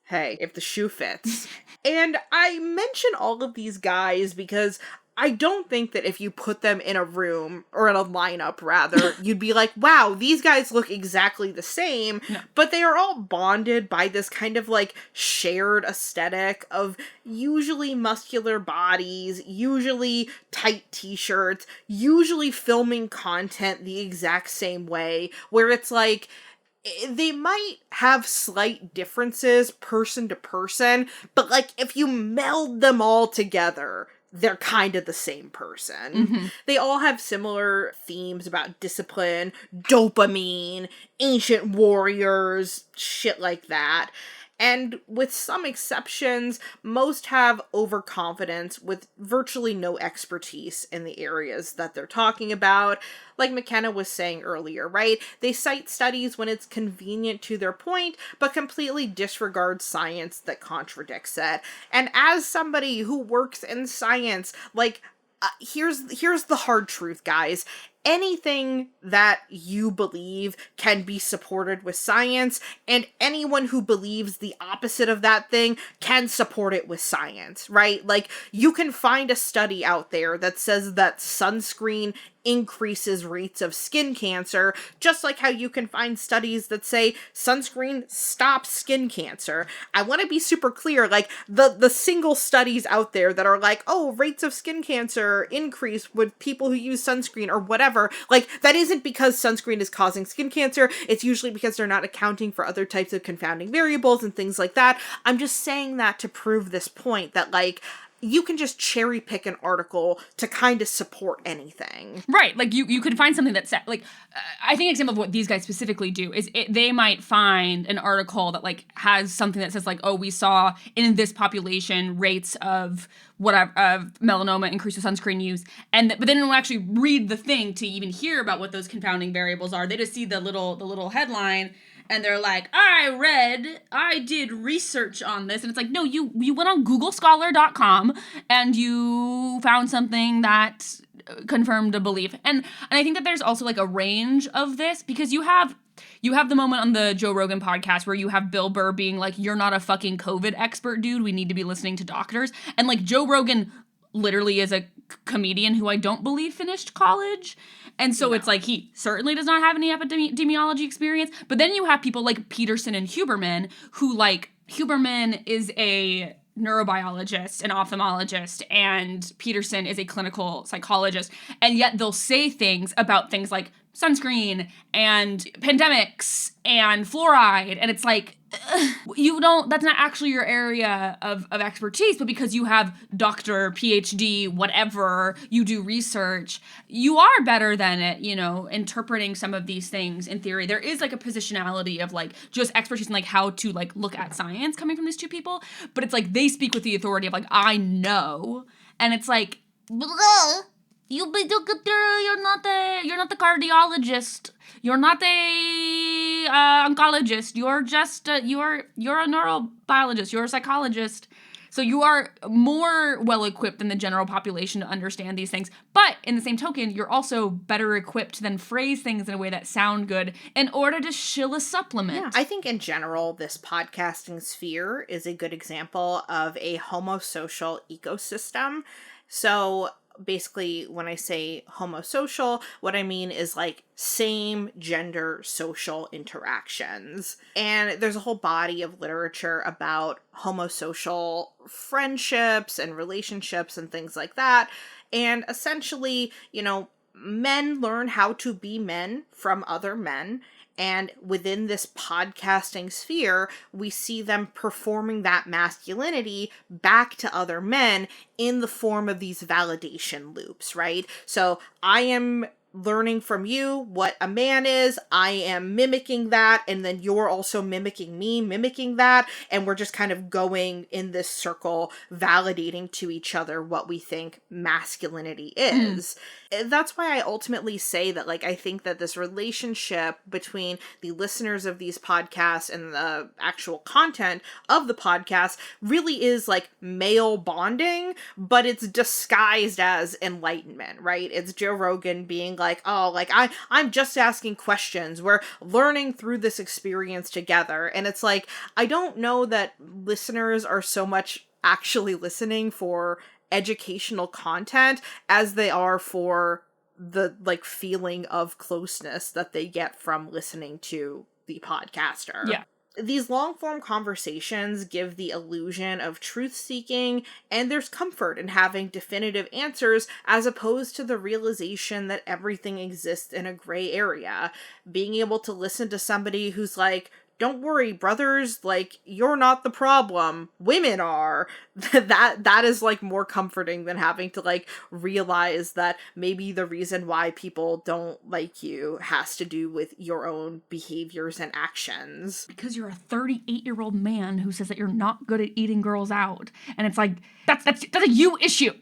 Hey, if the shoe fits. And I mention all of these guys because I don't think that if you put them in a room, or in a lineup rather, you'd be like, wow, these guys look exactly the same, No. but they are all bonded by this kind of like shared aesthetic of usually muscular bodies, usually tight t-shirts, usually filming content the exact same way, where it's like, they might have slight differences person to person, but like if you meld them all together, they're kind of the same person. Mm-hmm. They all have similar themes about discipline, dopamine, ancient warriors, shit like that. And with some exceptions, most have overconfidence with virtually no expertise in the areas that they're talking about. Like Mackenna was saying earlier, right? They cite studies when it's convenient to their point, but completely disregard science that contradicts it. And as somebody who works in science, like, here's the hard truth, guys. Anything that you believe can be supported with science, and anyone who believes the opposite of that thing can support it with science, right? Like, you can find a study out there that says that sunscreen increases rates of skin cancer, just like how you can find studies that say sunscreen stops skin cancer. I want to be super clear, like, the single studies out there that are like, oh, rates of skin cancer increase with people who use sunscreen or whatever, like, that isn't because sunscreen is causing skin cancer. It's usually because they're not accounting for other types of confounding variables and things like that. I'm just saying that to prove this point that, like, you can just cherry pick an article to kind of support anything. Right. Like, you could find something that said, like, I think an example of what these guys specifically do is they might find an article that, like, has something that says, like, oh, we saw in this population rates of whatever, of melanoma increase with sunscreen use. But then they'll actually read the thing to even hear about what those confounding variables are. They just see the little headline, and they're like, I did research on this. And it's like, no, you went on googlescholar.com and you found something that confirmed a belief. And I think that there's also, like, a range of this, because you have the moment on the Joe Rogan podcast where you have Bill Burr being like, you're not a fucking COVID expert, dude. We need to be listening to doctors. And, like, Joe Rogan literally is a comedian who I don't believe finished college. And so It's like, he certainly does not have any epidemiology experience. But then you have people like Peterson and Huberman, who, like, Huberman is a neurobiologist and ophthalmologist, and Peterson is a clinical psychologist. And yet they'll say things about things like sunscreen and pandemics and fluoride. And it's like, that's not actually your area of expertise, but because you have doctor, PhD, whatever, you do research, you are better than at, interpreting some of these things in theory. There is, like, a positionality of, like, just expertise in, like, how to, like, look at science coming from these two people, but it's like, they speak with the authority of, like, I know, and it's like, you're not the cardiologist. You're not the oncologist. You're just you're a neurobiologist. You're a psychologist. So you are more well equipped than the general population to understand these things. But in the same token, you're also better equipped to then phrase things in a way that sound good in order to shill a supplement. Yeah. I think in general, this podcasting sphere is a good example of a homosocial ecosystem. So basically, when I say homosocial, what I mean is, like, same gender social interactions. And there's a whole body of literature about homosocial friendships and relationships and things like that. And essentially, men learn how to be men from other men. And within this podcasting sphere, we see them performing that masculinity back to other men in the form of these validation loops, right? So I am learning from you what a man is, I am mimicking that, and then you're also mimicking me, mimicking that, and we're just kind of going in this circle, validating to each other what we think masculinity is. That's why I ultimately say that, like, I think that this relationship between the listeners of these podcasts and the actual content of the podcast really is, like, male bonding, but it's disguised as enlightenment, right? It's Joe Rogan being like, oh, like, I'm just asking questions. We're learning through this experience together. And it's like, I don't know that listeners are so much actually listening for educational content as they are for the like feeling of closeness that they get from listening to the podcaster. Yeah. These long-form conversations give the illusion of truth-seeking, and there's comfort in having definitive answers as opposed to the realization that everything exists in a gray area. Being able to listen to somebody who's like, don't worry, brothers, like, you're not the problem. Women are. that is, like, more comforting than having to, like, realize that maybe the reason why people don't like you has to do with your own behaviors and actions. Because you're a 38-year-old man who says that you're not good at eating girls out. And it's like, that's a you issue.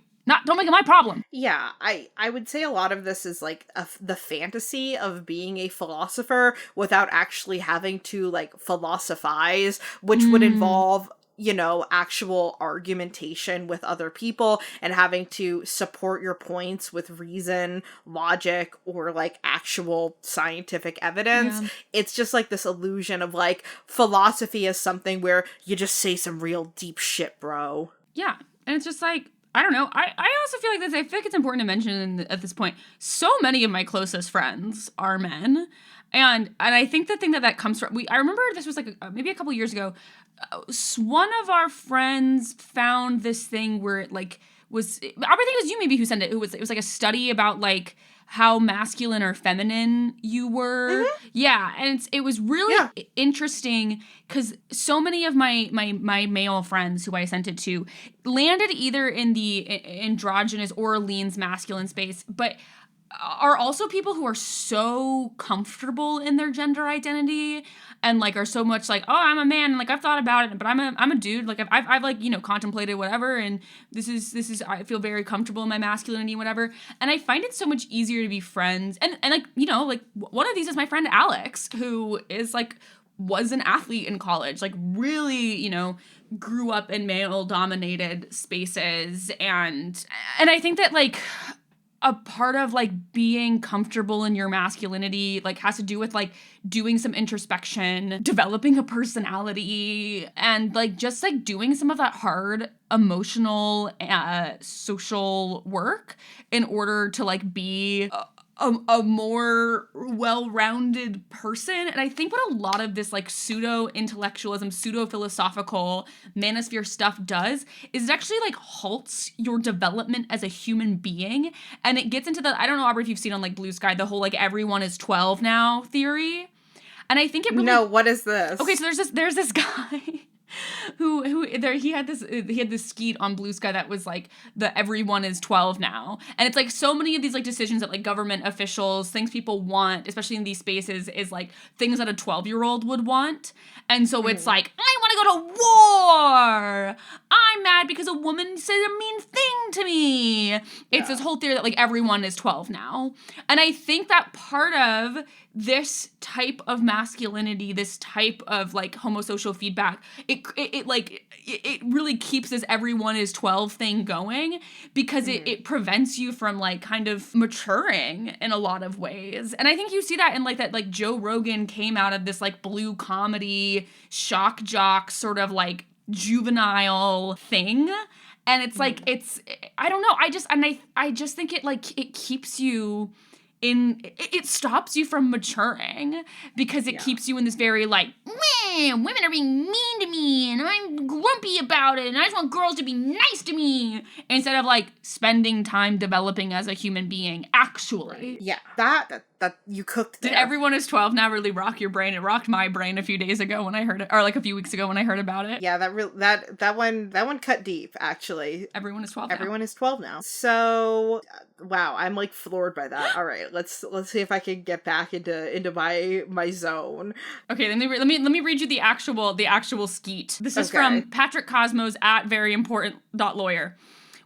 Don't make it my problem. Yeah, I would say a lot of this is like the fantasy of being a philosopher without actually having to like philosophize, which would involve, you know, actual argumentation with other people and having to support your points with reason, logic, or like actual scientific evidence. Yeah. It's just like this illusion of like philosophy is something where you just say some real deep shit, bro. Yeah, and it's just like, I don't know. I also feel like this. I feel like it's important to mention at this point. So many of my closest friends are men, and I think the thing that comes from. I remember this was like maybe a couple years ago. One of our friends found this thing where it like was. I think it was you maybe who sent it. It was like a study about like how masculine or feminine you were. Mm-hmm. Yeah, and it was really interesting because so many of my male friends who I sent it to landed either in the androgynous or leans masculine space, but are also people who are so comfortable in their gender identity and like are so much like, oh, I'm a man and like I've thought about it, but I'm a dude, like I've like, you know, contemplated whatever, and this is I feel very comfortable in my masculinity, whatever. And I find it so much easier to be friends and like, you know, like one of these is my friend Alex, who is like was an athlete in college, like really, you know, grew up in male dominated spaces, and I think that like a part of like being comfortable in your masculinity like has to do with like doing some introspection, developing a personality, and like just like doing some of that hard emotional social work in order to like be a more well-rounded person. And I think what a lot of this like pseudo-intellectualism, pseudo-philosophical manosphere stuff does is it actually like halts your development as a human being. And it gets into the, I don't know, Aubrey, if you've seen on like Blue Sky, the whole like everyone is 12 now theory. And I think it really... No, what is this? Okay, so there's this guy... who there he had this skeet on Blue Sky that was like the everyone is 12 now, and it's like so many of these like decisions that like government officials, things people want, especially in these spaces, is like things that a 12-year-old would want. And so it's like, I want to go to war, I'm mad because a woman said a mean thing to me. It's this whole theory that like everyone is 12 now. And I think that part of this type of masculinity, this type of like homosocial feedback, it really keeps this everyone is 12 thing going, because it prevents you from like kind of maturing in a lot of ways. And I think you see that in like that like Joe Rogan came out of this like blue comedy shock jock sort of like juvenile thing. And it's like, I don't know. I just think it like, it keeps you it stops you from maturing, because it keeps you in this very like, man, women are being mean to me and I'm grumpy about it and I just want girls to be nice to me, instead of like spending time developing as a human being actually. Yeah, that you cooked there. Did everyone is 12 now really rock your brain? It rocked my brain a few days ago when I heard it, or like a few weeks ago when I heard about it. Yeah, that one cut deep, actually. Everyone is 12 now. Everyone is 12 now. So, wow, I'm like floored by that. All right, let's see if I can get back into my zone. Okay, let me read you the actual skeet. This is from Patrick Cosmos at veryimportant.lawyer.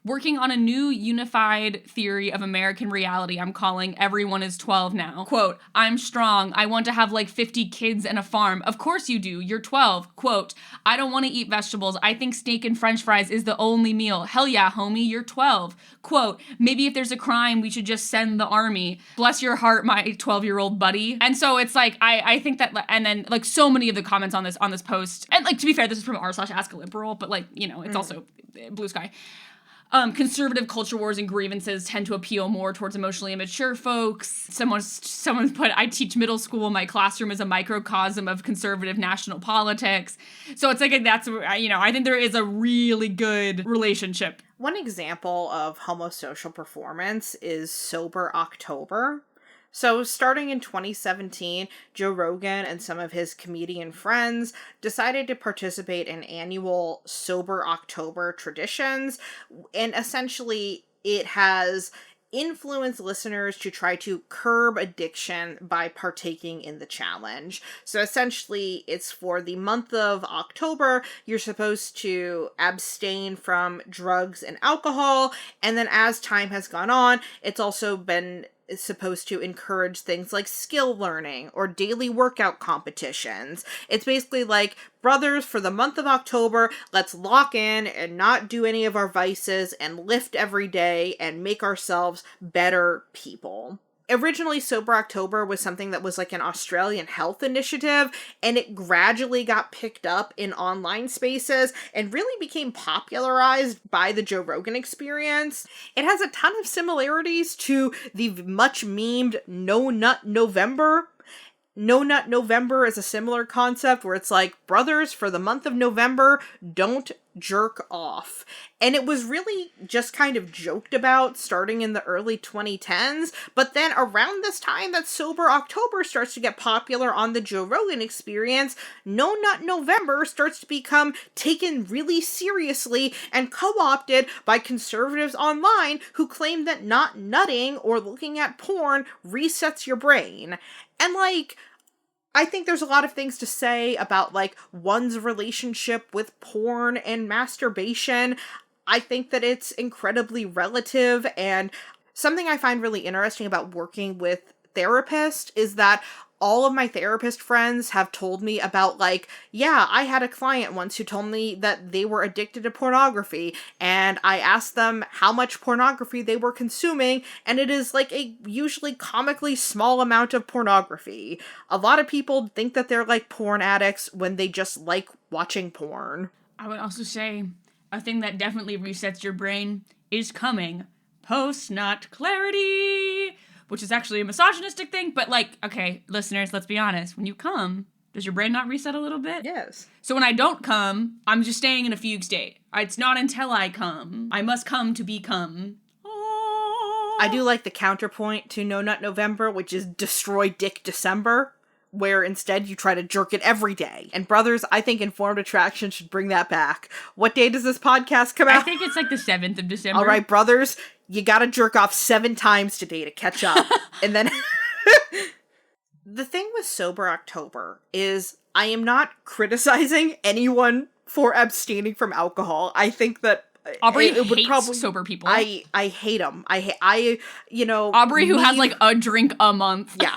Working on a new unified theory of American reality I'm calling Everyone is 12 Now. Quote, I'm strong. I want to have like 50 kids and a farm. Of course you do. You're 12. Quote, I don't want to eat vegetables. I think steak and french fries is the only meal. Hell yeah, homie, you're 12. Quote, maybe if there's a crime, we should just send the army. Bless your heart, my 12-year-old buddy. And so it's like, I think that, and then like so many of the comments on this post, and like to be fair, this is from r/ask a liberal, but like, you know, it's also Blue Sky. conservative culture wars and grievances tend to appeal more towards emotionally immature folks. Someone put, I teach middle school. My classroom is a microcosm of conservative national politics. So it's like, that's, you know, I think there is a really good relationship. One example of homosocial performance is Sober October. So starting in 2017, Joe Rogan and some of his comedian friends decided to participate in annual Sober October traditions, and essentially it has influenced listeners to try to curb addiction by partaking in the challenge. So essentially, it's for the month of October, you're supposed to abstain from drugs and alcohol, and then as time has gone on, it's also been supposed to encourage things like skill learning or daily workout competitions. It's basically like, brothers, for the month of October, let's lock in and not do any of our vices and lift every day and make ourselves better people. Originally, Sober October was something that was like an Australian health initiative, and it gradually got picked up in online spaces and really became popularized by the Joe Rogan Experience. It has a ton of similarities to the much memed No Nut November. No Nut November is a similar concept where it's like, brothers, for the month of November, don't jerk off. And it was really just kind of joked about starting in the early 2010s, but then around this time that Sober October starts to get popular on the Joe Rogan Experience, No Nut November starts to become taken really seriously and co-opted by conservatives online who claim that not nutting or looking at porn resets your brain. And like, I think there's a lot of things to say about like one's relationship with porn and masturbation. I think that it's incredibly relative, and something I find really interesting about working with therapists is that all of my therapist friends have told me about, like, yeah, I had a client once who told me that they were addicted to pornography, and I asked them how much pornography they were consuming, and it is like a usually comically small amount of pornography. A lot of people think that they're like porn addicts when they just like watching porn. I would also say a thing that definitely resets your brain is coming. Post-nut clarity, which is actually a misogynistic thing, but like, okay, listeners, let's be honest. When you come, does your brain not reset a little bit? Yes. So when I don't come, I'm just staying in a fugue state. It's not until I come. I must come to become. Oh. I do like the counterpoint to No Nut November, which is Destroy Dick December, where instead you try to jerk it every day. And brothers, I think Informed Attraction should bring that back. What day does this podcast come out? I think it's like the 7th of December. All right, brothers, you gotta jerk off 7 times today to catch up. And then the thing with Sober October is I am not criticizing anyone for abstaining from alcohol. I think that Aubrey hates sober people. I hate them. Aubrey who has like a drink a month. Yeah.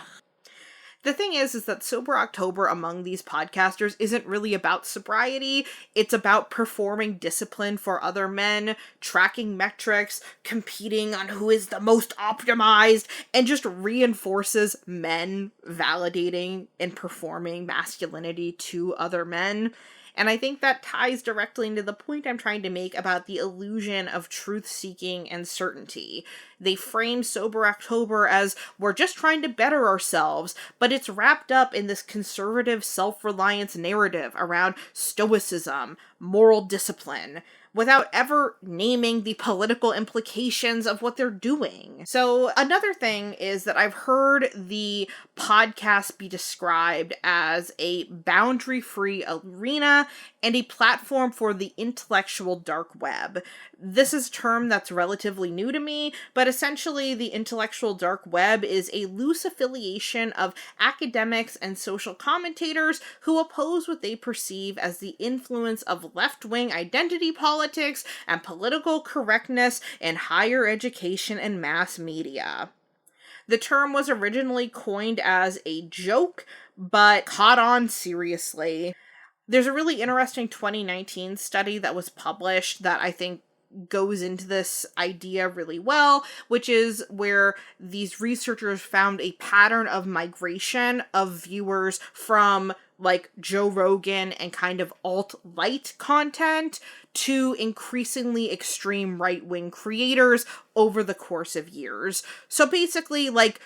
The thing is that Sober October among these podcasters isn't really about sobriety. It's about performing discipline for other men, tracking metrics, competing on who is the most optimized, and just reinforces men validating and performing masculinity to other men. And I think that ties directly into the point I'm trying to make about the illusion of truth-seeking and certainty. They frame Sober October as, we're just trying to better ourselves, but it's wrapped up in this conservative self-reliance narrative around stoicism, moral discipline, without ever naming the political implications of what they're doing. So another thing is that I've heard the podcast be described as a boundary-free arena and a platform for the intellectual dark web. This is a term that's relatively new to me, but essentially the intellectual dark web is a loose affiliation of academics and social commentators who oppose what they perceive as the influence of left-wing identity politics and political correctness in higher education and mass media. The term was originally coined as a joke, but caught on seriously. There's a really interesting 2019 study that was published that I think goes into this idea really well, which is where these researchers found a pattern of migration of viewers from like Joe Rogan and kind of alt-light content to increasingly extreme right-wing creators over the course of years. So basically, like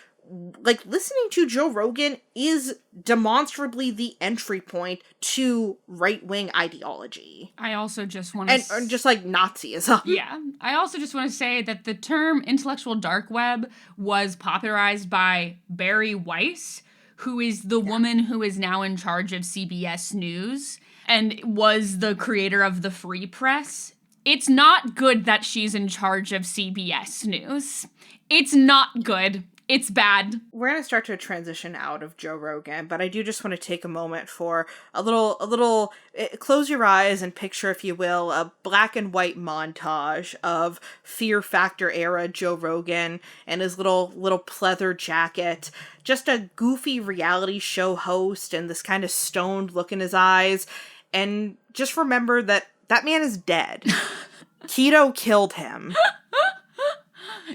listening to Joe Rogan is demonstrably the entry point to right-wing ideology. I also just want to... And just like Nazism. Yeah. I also just want to say that the term intellectual dark web was popularized by Barry Weiss, who is the woman who is now in charge of CBS News and was the creator of the Free Press. It's not good that she's in charge of CBS News. It's not good. It's bad. We're going to start to transition out of Joe Rogan, but I do just want to take a moment for a little, close your eyes and picture, if you will, a black and white montage of Fear Factor era Joe Rogan and his little pleather jacket. Just a goofy reality show host and this kind of stoned look in his eyes. And just remember that man is dead. Keto killed him.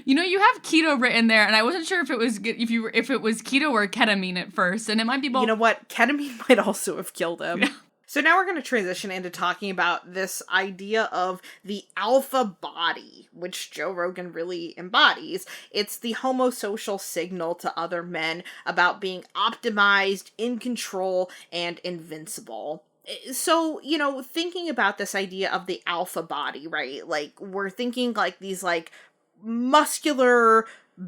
You know, you have keto written there, and I wasn't sure if it was keto or ketamine at first, and it might be both. You know what? Ketamine might also have killed him. Yeah. So now we're going to transition into talking about this idea of the alpha body, which Joe Rogan really embodies. It's the homosocial signal to other men about being optimized, in control, and invincible. So, you know, thinking about this idea of the alpha body, right? Like, we're thinking like these, like, muscular,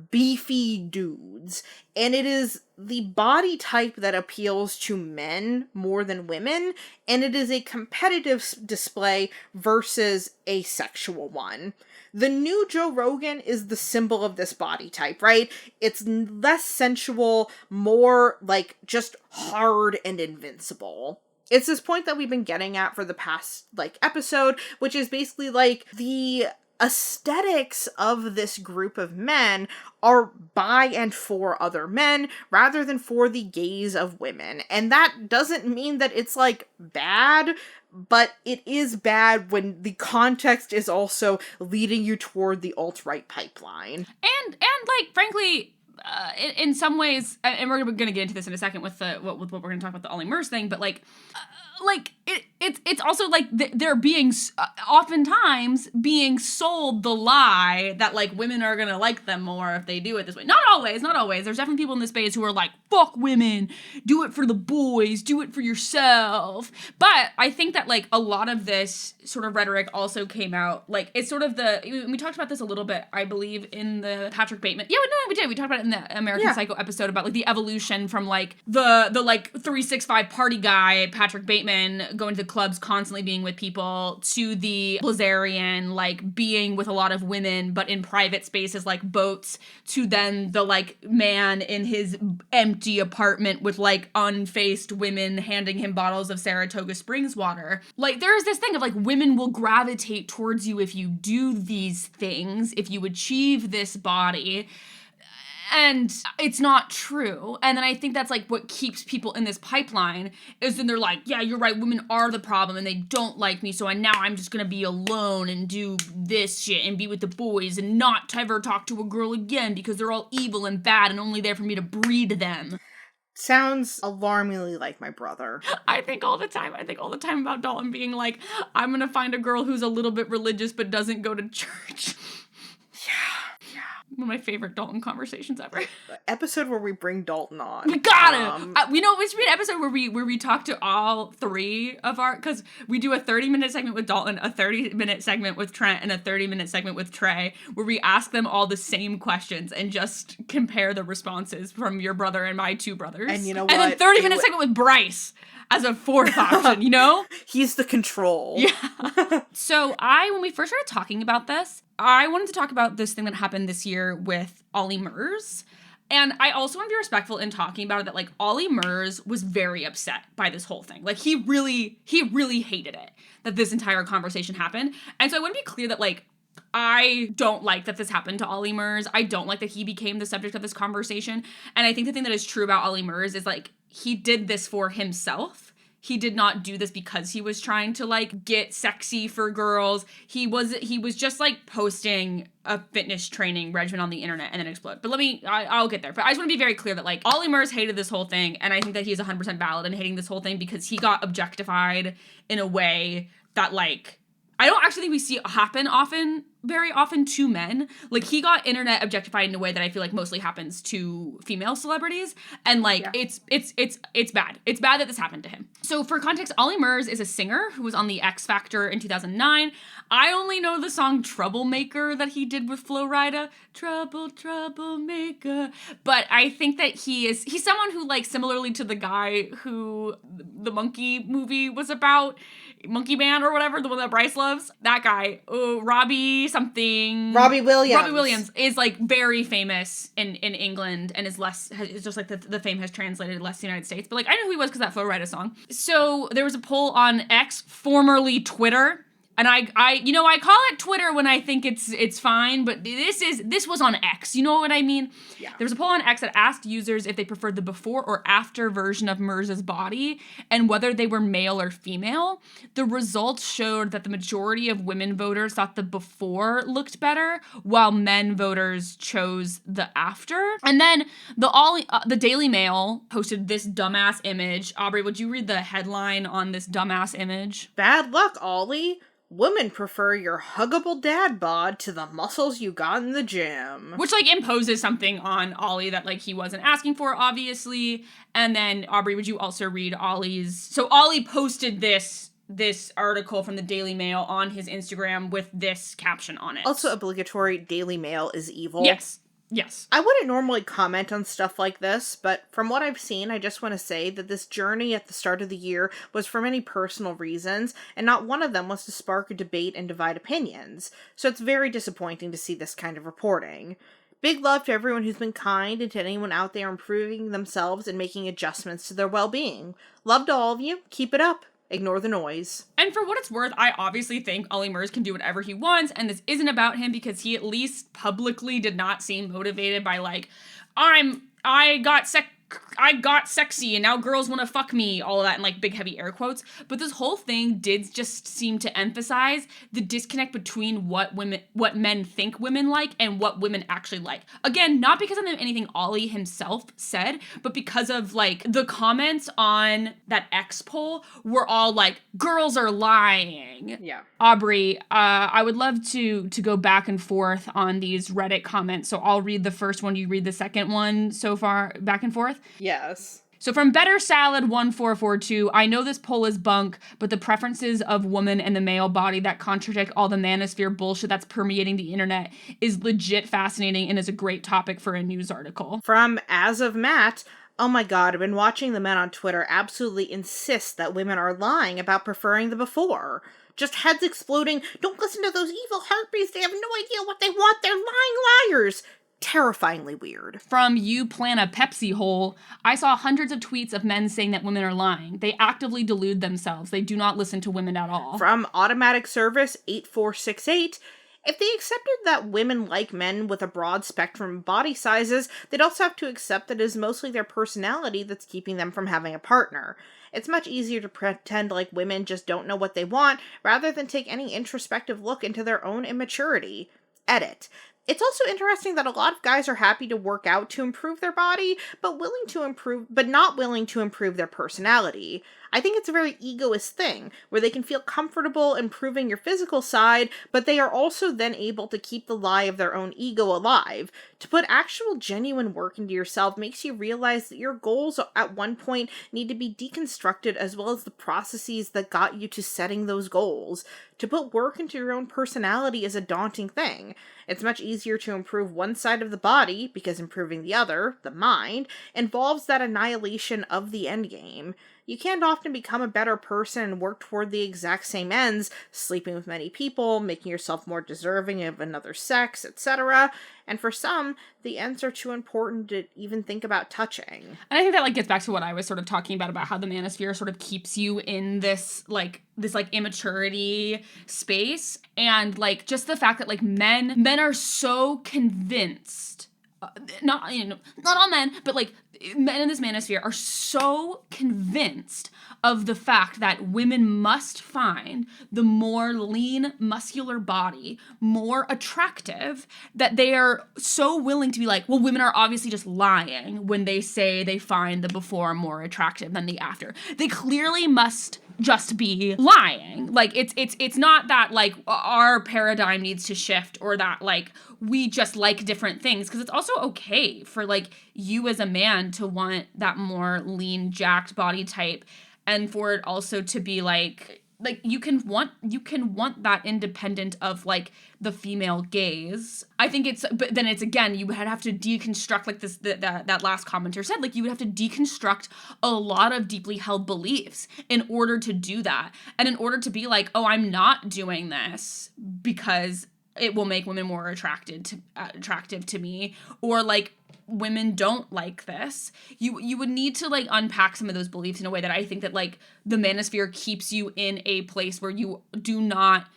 beefy dudes, and it is the body type that appeals to men more than women, and it is a competitive display versus a sexual one. The new Joe Rogan is the symbol of this body type, right? It's less sensual, more like just hard and invincible. It's this point that we've been getting at for the past, like, episode, which is basically like the aesthetics of this group of men are by and for other men rather than for the gaze of women. And that doesn't mean that it's, like, bad, but it is bad when the context is also leading you toward the alt-right pipeline. And like, frankly, in some ways, and we're going to get into this in a second with what we're going to talk about the Ollie Murs thing, but like it's also like they're being oftentimes being sold the lie that like women are gonna like them more if they do it this way. Not always. There's definitely people in this space who are like, fuck women, do it for the boys, do it for yourself. But I think that like a lot of this sort of rhetoric also came out, like it's sort of we talked about this a little bit, I believe, in the Patrick Bateman. Yeah, no, we did. We talked about it in the American Psycho episode about like the evolution from like the like 365 party guy, Patrick Bateman, going to the clubs, constantly being with people, to the Blazarian, like being with a lot of women but in private spaces like boats, to then the like man in his empty apartment with like unfaced women handing him bottles of Saratoga Springs water. Like there's this thing of like women will gravitate towards you if you do these things, if you achieve this body. And it's not true. And then I think that's like what keeps people in this pipeline is then they're like, yeah, you're right, women are the problem and they don't like me, so now I'm just gonna be alone and do this shit and be with the boys and not ever talk to a girl again because they're all evil and bad and only there for me to breed them. Sounds alarmingly like my brother. I think all the time about Dalton being like, I'm gonna find a girl who's a little bit religious but doesn't go to church. Yeah. One of my favorite Dalton conversations ever. Episode where we bring Dalton on. We got it. We know it should be an episode where we talk to all three of our, because we do a 30-minute segment with Dalton, a 30-minute segment with Trent, and a 30-minute segment with Trey, where we ask them all the same questions and just compare the responses from your brother and my two brothers. And you know what? And then 30-minute segment with Bryce as a fourth option, you know? He's the control. Yeah. So when we first started talking about this, I wanted to talk about this thing that happened this year with Ollie Murs. And I also want to be respectful in talking about it that, like, Ollie Murs was very upset by this whole thing. Like, he really hated it that this entire conversation happened. And so I want to be clear that, like, I don't like that this happened to Ollie Murs. I don't like that he became the subject of this conversation. And I think the thing that is true about Ollie Murs is, like, he did this for himself. he did not do this because he was trying to like get sexy for girls. He was just like posting a fitness training regimen on the internet and then explode. But I'll get there. But I just want to be very clear that like Ollie Murs hated this whole thing, and I think that he is 100% valid in hating this whole thing because he got objectified in a way that like I don't actually think we see it happen very often to men. Like, he got internet objectified in a way that I feel like mostly happens to female celebrities. And, like, it's bad. It's bad that this happened to him. So, for context, Ollie Murs is a singer who was on the X Factor in 2009. I only know the song Troublemaker that he did with Flo Rida. Troublemaker. But I think that he's someone who, like, similarly to the guy who the Monkey movie was about, Monkey Man or whatever, the one that Bryce loves, that guy, Robbie Williams is like very famous in England and is just like the fame has translated less to the United States. But like I know who he was because that Flo Rida song. So there was a poll on X, formerly Twitter. And I call it Twitter when I think it's fine, but this was on X. You know what I mean? Yeah. There was a poll on X that asked users if they preferred the before or after version of Mers's body and whether they were male or female. The results showed that the majority of women voters thought the before looked better, while men voters chose the after. And then the Daily Mail posted this dumbass image. Aubrey, would you read the headline on this dumbass image? Bad luck, Ollie. Women prefer your huggable dad bod to the muscles you got in the gym. Which, like, imposes something on Ollie that, like, he wasn't asking for, obviously. And then, Aubrey, would you also read Ollie's... So, Ollie posted this article from the Daily Mail on his Instagram with this caption on it. Also obligatory, Daily Mail is evil. Yes. I wouldn't normally comment on stuff like this, but from what I've seen, I just want to say that this journey at the start of the year was for many personal reasons, and not one of them was to spark a debate and divide opinions. So it's very disappointing to see this kind of reporting. Big love to everyone who's been kind and to anyone out there improving themselves and making adjustments to their well-being. Love to all of you. Keep it up. Ignore the noise. And for what it's worth, I obviously think Ollie Murs can do whatever he wants, and this isn't about him because he at least publicly did not seem motivated by like, I got sexy and now girls want to fuck me, all of that in like big heavy air quotes. But this whole thing did just seem to emphasize the disconnect between what men think women like and what women actually like. Again, not because of anything Ollie himself said, but because of like the comments on that X poll were all like, girls are lying. Yeah. Aubrey, I would love to go back and forth on these Reddit comments. So I'll read the first one, you read the second one so far, back and forth. Yes. So from Better Salad 1442, I know this poll is bunk, but the preferences of woman and the male body that contradict all the manosphere bullshit that's permeating the internet is legit fascinating and is a great topic for a news article. From As of Matt, oh my god, I've been watching the men on Twitter absolutely insist that women are lying about preferring the before. Just heads exploding, don't listen to those evil harpies, they have no idea what they want, they're lying liars. Terrifyingly weird. From You Plan a Pepsi Hole, I saw hundreds of tweets of men saying that women are lying. They actively delude themselves. They do not listen to women at all. From Automatic Service 8468, if they accepted that women like men with a broad spectrum of body sizes, they'd also have to accept that it is mostly their personality that's keeping them from having a partner. It's much easier to pretend like women just don't know what they want, rather than take any introspective look into their own immaturity. Edit. It's also interesting that a lot of guys are happy to work out to improve their body, but not willing to improve their personality. I think it's a very egoist thing, where they can feel comfortable improving your physical side, but they are also then able to keep the lie of their own ego alive. To put actual genuine work into yourself makes you realize that your goals at one point need to be deconstructed, as well as the processes that got you to setting those goals. To put work into your own personality is a daunting thing. It's much easier to improve one side of the body, because improving the other, the mind, involves that annihilation of the endgame. You can't often become a better person and work toward the exact same ends, sleeping with many people, making yourself more deserving of another sex, etc. And for some, the ends are too important to even think about touching. And I think that, like, gets back to what I was sort of talking about how the manosphere sort of keeps you in this immaturity space. And, like, just the fact that, like, men are so convinced not, you know, not all men, but like men in this manosphere are so convinced of the fact that women must find the more lean, muscular body more attractive, that they are so willing to be like, well, women are obviously just lying when they say they find the before more attractive than the after. They clearly must just be lying. Like, it's not that like our paradigm needs to shift, or that like we just like different things, because it's also okay for like you as a man to want that more lean, jacked body type, and for it also to be like you can want that independent of like the female gaze. I think it's, but then it's, again, you would have to deconstruct, like this that last commenter said, like you would have to deconstruct a lot of deeply held beliefs in order to do that, and in order to be like, oh, I'm not doing this because it will make women more attractive to me, or like women don't like this. You would need to like unpack some of those beliefs in a way that I think that like the manosphere keeps you in a place where you do not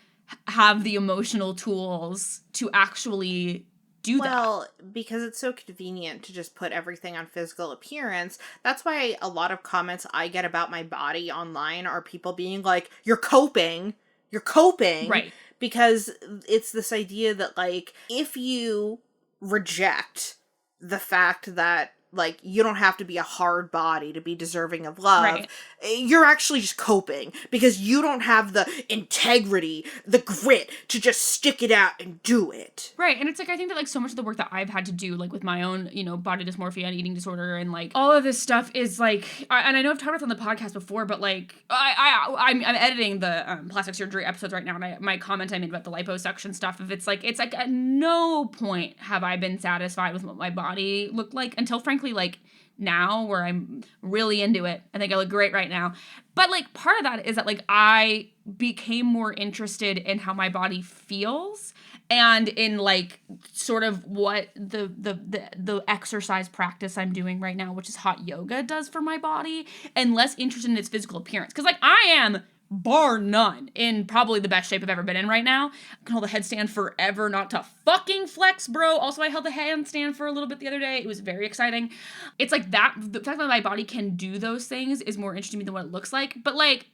have the emotional tools to actually do that. Well, because it's so convenient to just put everything on physical appearance. That's why a lot of comments I get about my body online are people being like, you're coping. Right. Because it's this idea that like, if you reject the fact that like you don't have to be a hard body to be deserving of love, Right. You're actually just coping because you don't have the integrity, the grit to just stick it out and do it. Right. And it's like, I think that like so much of the work that I've had to do, like with my own, you know, body dysmorphia and eating disorder and like all of this stuff is like, and I know I've talked about this on the podcast before, but like I'm editing the plastic surgery episodes right now, and my comment I made about the liposuction stuff, if it's like at no point have I been satisfied with what my body looked like until frankly like now, where I'm really into it. I think I look great right now. But like part of that is that like I became more interested in how my body feels, and in like sort of what the exercise practice I'm doing right now, which is hot yoga, does for my body, and less interested in its physical appearance. Because like I am, bar none, in probably the best shape I've ever been in right now. I can hold a headstand forever, not to fucking flex, bro. Also, I held the handstand for a little bit the other day. It was very exciting. It's like that, the fact that my body can do those things is more interesting to me than what it looks like. But like,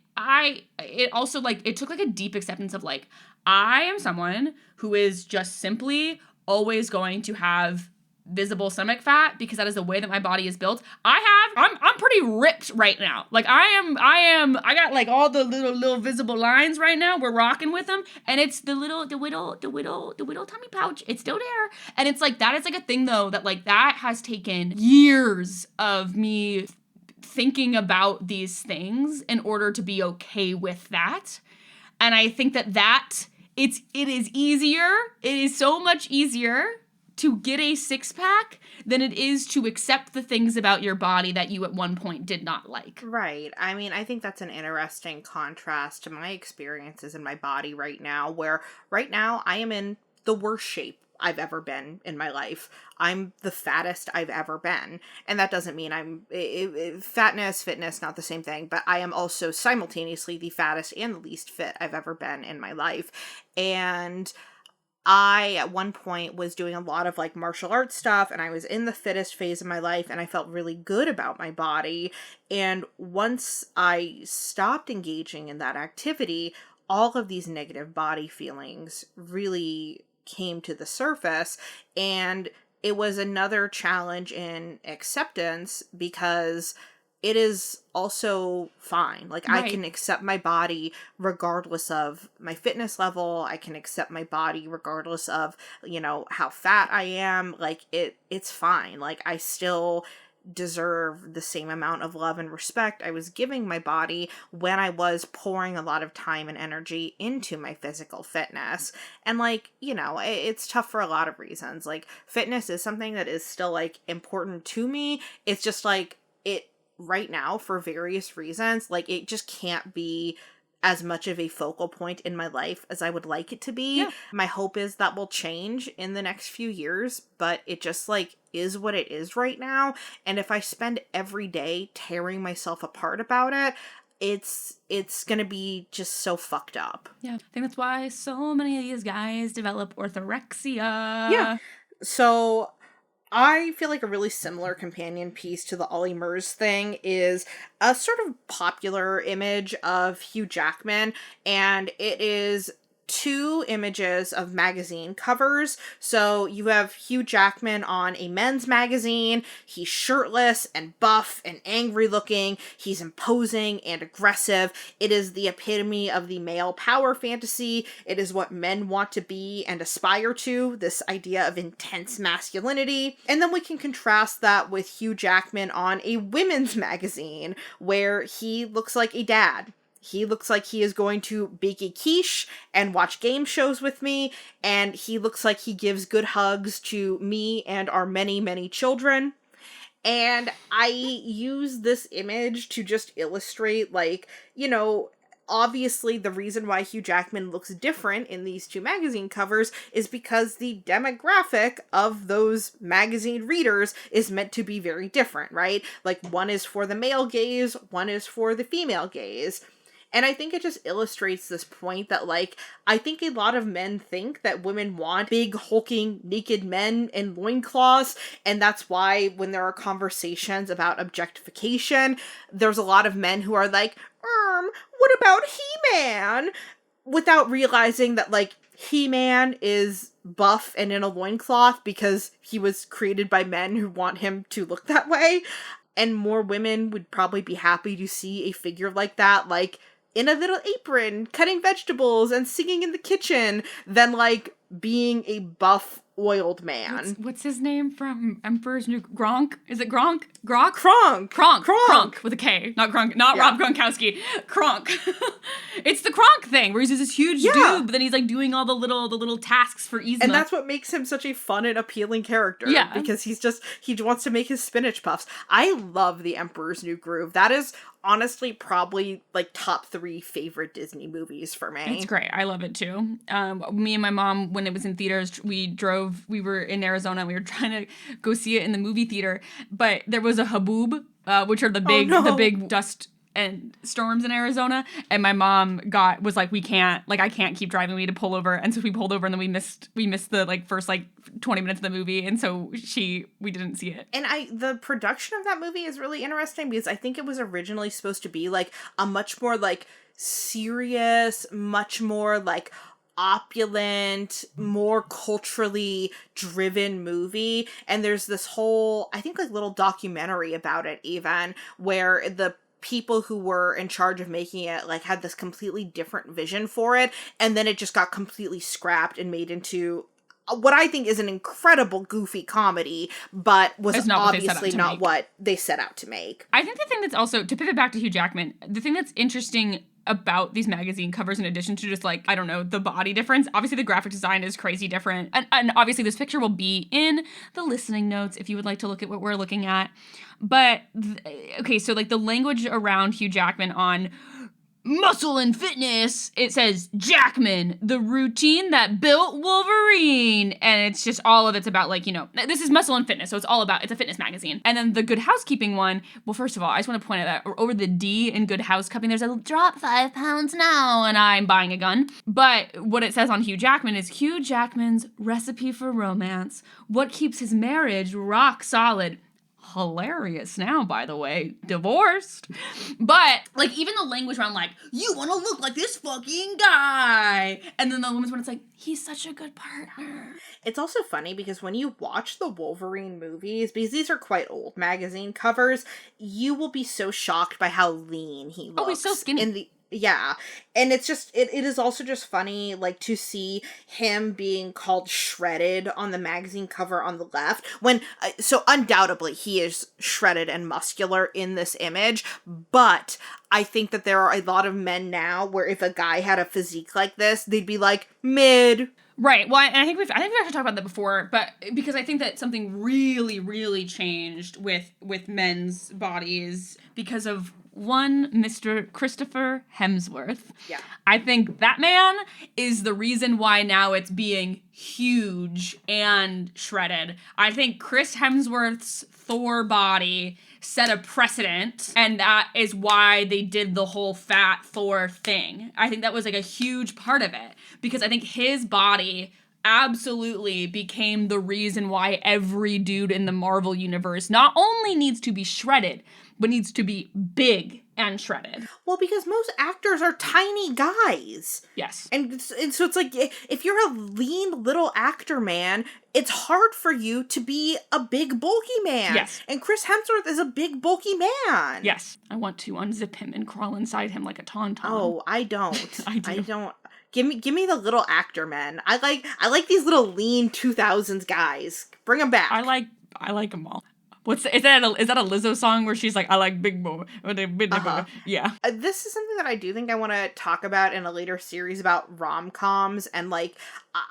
it also like, it took like a deep acceptance of like, I am someone who is just simply always going to have visible stomach fat because that is the way that my body is built. I'm pretty ripped right now. Like I got like all the little visible lines right now. We're rocking with them, and it's the little tummy pouch. It's still there, and it's like that is like a thing though that like that has taken years of me thinking about these things in order to be okay with that. And I think that it is easier. It is so much easier to get a six-pack than it is to accept the things about your body that you at one point did not like. Right. I mean, I think that's an interesting contrast to my experiences in my body right now, where right now I am in the worst shape I've ever been in my life. I'm the fattest I've ever been. And that doesn't mean fatness, fitness, not the same thing, but I am also simultaneously the fattest and the least fit I've ever been in my life. And I, at one point, was doing a lot of, like, martial arts stuff, and I was in the fittest phase of my life, and I felt really good about my body. And once I stopped engaging in that activity, all of these negative body feelings really came to the surface, and it was another challenge in acceptance, because it is also fine. Like, right. I can accept my body regardless of my fitness level. I can accept my body regardless of, you know, how fat I am. Like, it's fine. Like, I still deserve the same amount of love and respect I was giving my body when I was pouring a lot of time and energy into my physical fitness. And like, you know, it's tough for a lot of reasons. Like, fitness is something that is still like important to me. It's just like right now, for various reasons, like it just can't be as much of a focal point in my life as I would like it to be. Yeah. My hope is that will change in the next few years, but it just like is what it is right now. And if I spend every day tearing myself apart about it, it's gonna be just so fucked up. Yeah, I think that's why so many of these guys develop orthorexia. Yeah. So I feel like a really similar companion piece to the Ollie Murs thing is a sort of popular image of Hugh Jackman, and it is two images of magazine covers. So you have Hugh Jackman on a men's magazine. He's shirtless and buff and angry looking. He's imposing and aggressive. It is the epitome of the male power fantasy. It is what men want to be and aspire to, this idea of intense masculinity. And then we can contrast that with Hugh Jackman on a women's magazine where he looks like a dad. He looks like he is going to bake a quiche and watch game shows with me, and he looks like he gives good hugs to me and our many, many children. And I use this image to just illustrate, like, you know, obviously the reason why Hugh Jackman looks different in these two magazine covers is because the demographic of those magazine readers is meant to be very different, right? Like, one is for the male gaze, one is for the female gaze. And I think it just illustrates this point that, like, I think a lot of men think that women want big, hulking, naked men in loincloths, and that's why when there are conversations about objectification, there's a lot of men who are like, what about He-Man? Without realizing that, like, He-Man is buff and in a loincloth because he was created by men who want him to look that way. And more women would probably be happy to see a figure like that, like, in a little apron, cutting vegetables and singing in the kitchen, than, like, being a buff, oiled man. What's his name from Emperor's New... Gronk? Is it Gronk? Grok? Kronk. With a K. Not Gronk. Not Yeah. Rob Gronkowski. Kronk. It's the Kronk thing, where he's just this huge dude, but then he's, like, doing all the little tasks for Yzma. And that's what makes him such a fun and appealing character. Yeah. Because he wants to make his spinach puffs. I love The Emperor's New Groove. That is honestly probably, like, top 3 favorite Disney movies for me. It's great. I love it too. Me and my mom, when it was in theaters, we were in Arizona and we were trying to go see it in the movie theater, but there was a haboob, which are the big dust and storms in Arizona, and my mom was like, I can't keep driving, we need to pull over. And so we pulled over, and then we missed the, like, first, like, 20 minutes of the movie, and so we didn't see it. And the production of that movie is really interesting because I think it was originally supposed to be, like, a much more, like, serious, much more, like, opulent, more culturally driven movie. And there's this whole, I think, like, little documentary about it even, where the people who were in charge of making it, like, had this completely different vision for it, and then it just got completely scrapped and made into what I think is an incredible goofy comedy, but was obviously not what they set out to make. I think the thing that's also, to pivot back to Hugh Jackman, the thing that's interesting about these magazine covers, in addition to just, like, I don't know, the body difference, obviously the graphic design is crazy different, and obviously this picture will be in the listening notes if you would like to look at what we're looking at. But okay, so, like, the language around Hugh Jackman on Muscle and Fitness, it says Jackman, the routine that built Wolverine. And it's just all of it's about, like, you know, this is Muscle and Fitness, so it's a fitness magazine. And then the Good Housekeeping one, well, first of all, I just want to point out that over the D in Good Housekeeping, there's a drop 5 pounds now and I'm buying a gun. But what it says on Hugh Jackman is Hugh Jackman's recipe for romance, what keeps his marriage rock solid. Hilarious now, by the way, divorced. But, like, even the language around, like, you want to look like this fucking guy, and then the woman's when it's like, he's such a good partner. It's also funny because when you watch the Wolverine movies, because these are quite old magazine covers, you will be so shocked by how lean he looks. Oh, he's so skinny. Yeah, and it's just, it is also just funny, like, to see him being called shredded on the magazine cover on the left, when, so undoubtedly he is shredded and muscular in this image, but I think that there are a lot of men now where if a guy had a physique like this, they'd be like, mid. Right. Well, and I think we've actually talked about that before, but because I think that something really, really changed with men's bodies because of one Mr. Christopher Hemsworth. Yeah. I think that man is the reason why now it's being huge and shredded. I think Chris Hemsworth's Thor body set a precedent, and that is why they did the whole fat Thor thing. I think that was, like, a huge part of it, because I think his body absolutely became the reason why every dude in the Marvel universe not only needs to be shredded, but needs to be big and shredded. Well, because most actors are tiny guys. Yes. And so it's like, if you're a lean little actor, man, it's hard for you to be a big, bulky man. Yes. And Chris Hemsworth is a big, bulky man. Yes. I want to unzip him and crawl inside him like a tauntaun. Oh, I don't. I do. I don't. Give me the little actor men. I like these little lean 2000s guys. Bring them back. I like them all. Is that a Lizzo song where she's like, I like big boy, yeah. This is something that I do think I want to talk about in a later series about rom-coms, and like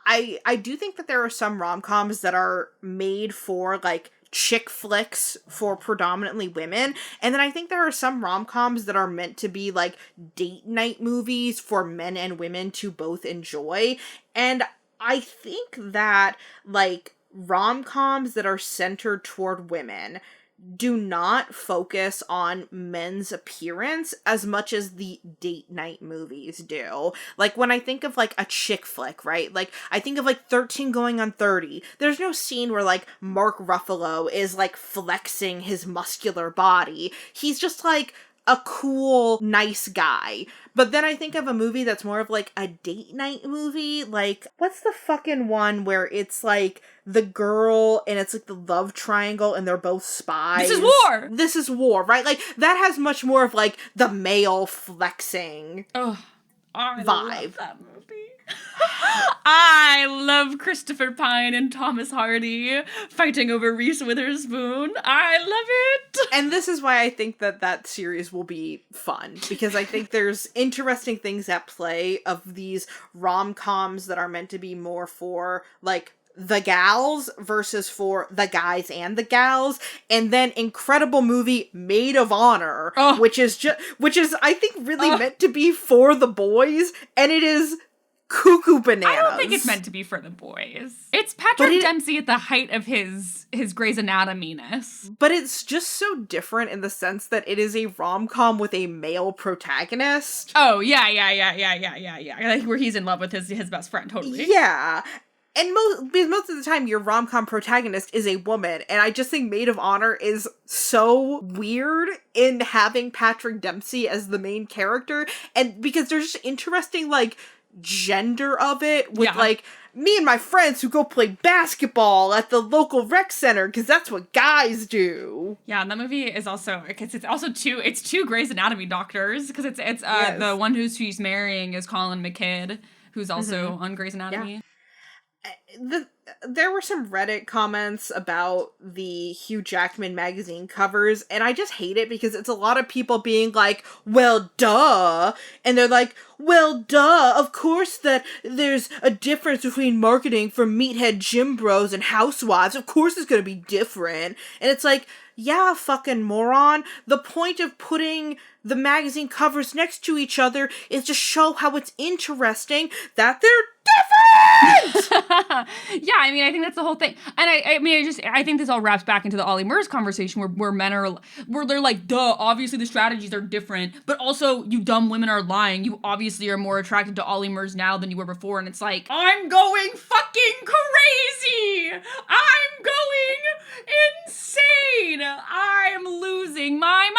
I do think that there are some rom-coms that are made for like chick flicks for predominantly women, and then I think there are some rom-coms that are meant to be like date night movies for men and women to both enjoy. And I think that like rom-coms that are centered toward women do not focus on men's appearance as much as the date night movies do. Like, when I think of, like, a chick flick, right? Like, I think of, like, 13 Going on 30. There's no scene where, like, Mark Ruffalo is, like, flexing his muscular body. He's just, like, a cool, nice guy. But then I think of a movie that's more of like a date night movie. Like, what's the fucking one where it's like the girl and it's like the love triangle and they're both spies? This Is War! This Is War, right? Like, that has much more of like the male flexing I vibe. Love that movie. I love Christopher Pine and Thomas Hardy fighting over Reese Witherspoon. I love it. And this is why I think that that series will be fun, because I think there's interesting things at play of these rom-coms that are meant to be more for like the gals versus for the guys and the gals, and then incredible movie Maid of Honor, which is I think really meant to be for the boys, and it is cuckoo bananas. I don't think it's meant to be for the boys. It's Patrick Dempsey at the height of his Grey's Anatomy-ness. But it's just so different in the sense that it is a rom-com with a male protagonist. Oh, yeah. Like, where he's in love with his best friend, totally. Yeah. And most of the time, your rom-com protagonist is a woman, and I just think Maid of Honor is so weird in having Patrick Dempsey as the main character, and because there's just interesting, like, gender of it with like me and my friends who go play basketball at the local rec center because that's what guys do. Yeah, and that movie is also because it's two Grey's Anatomy doctors, because it's the one who she's marrying is Colin McKidd, who's also on Grey's Anatomy. Yeah. There were some Reddit comments about the Hugh Jackman magazine covers, and I just hate it because it's a lot of people being like, well, duh. And they're like, well, duh, of course that there's a difference between marketing for meathead gym bros and housewives. Of course it's gonna be different. And it's like, yeah, fucking moron. The point of putting the magazine covers next to each other is to show how it's interesting that they're different! Yeah, I mean, I think that's the whole thing. And I think this all wraps back into the Ollie Murs conversation where men are, where they're like, duh, obviously the strategies are different, but also you dumb women are lying. You obviously are more attracted to Ollie Murs now than you were before. And it's like, I'm going fucking crazy! I'm going insane! I'm losing my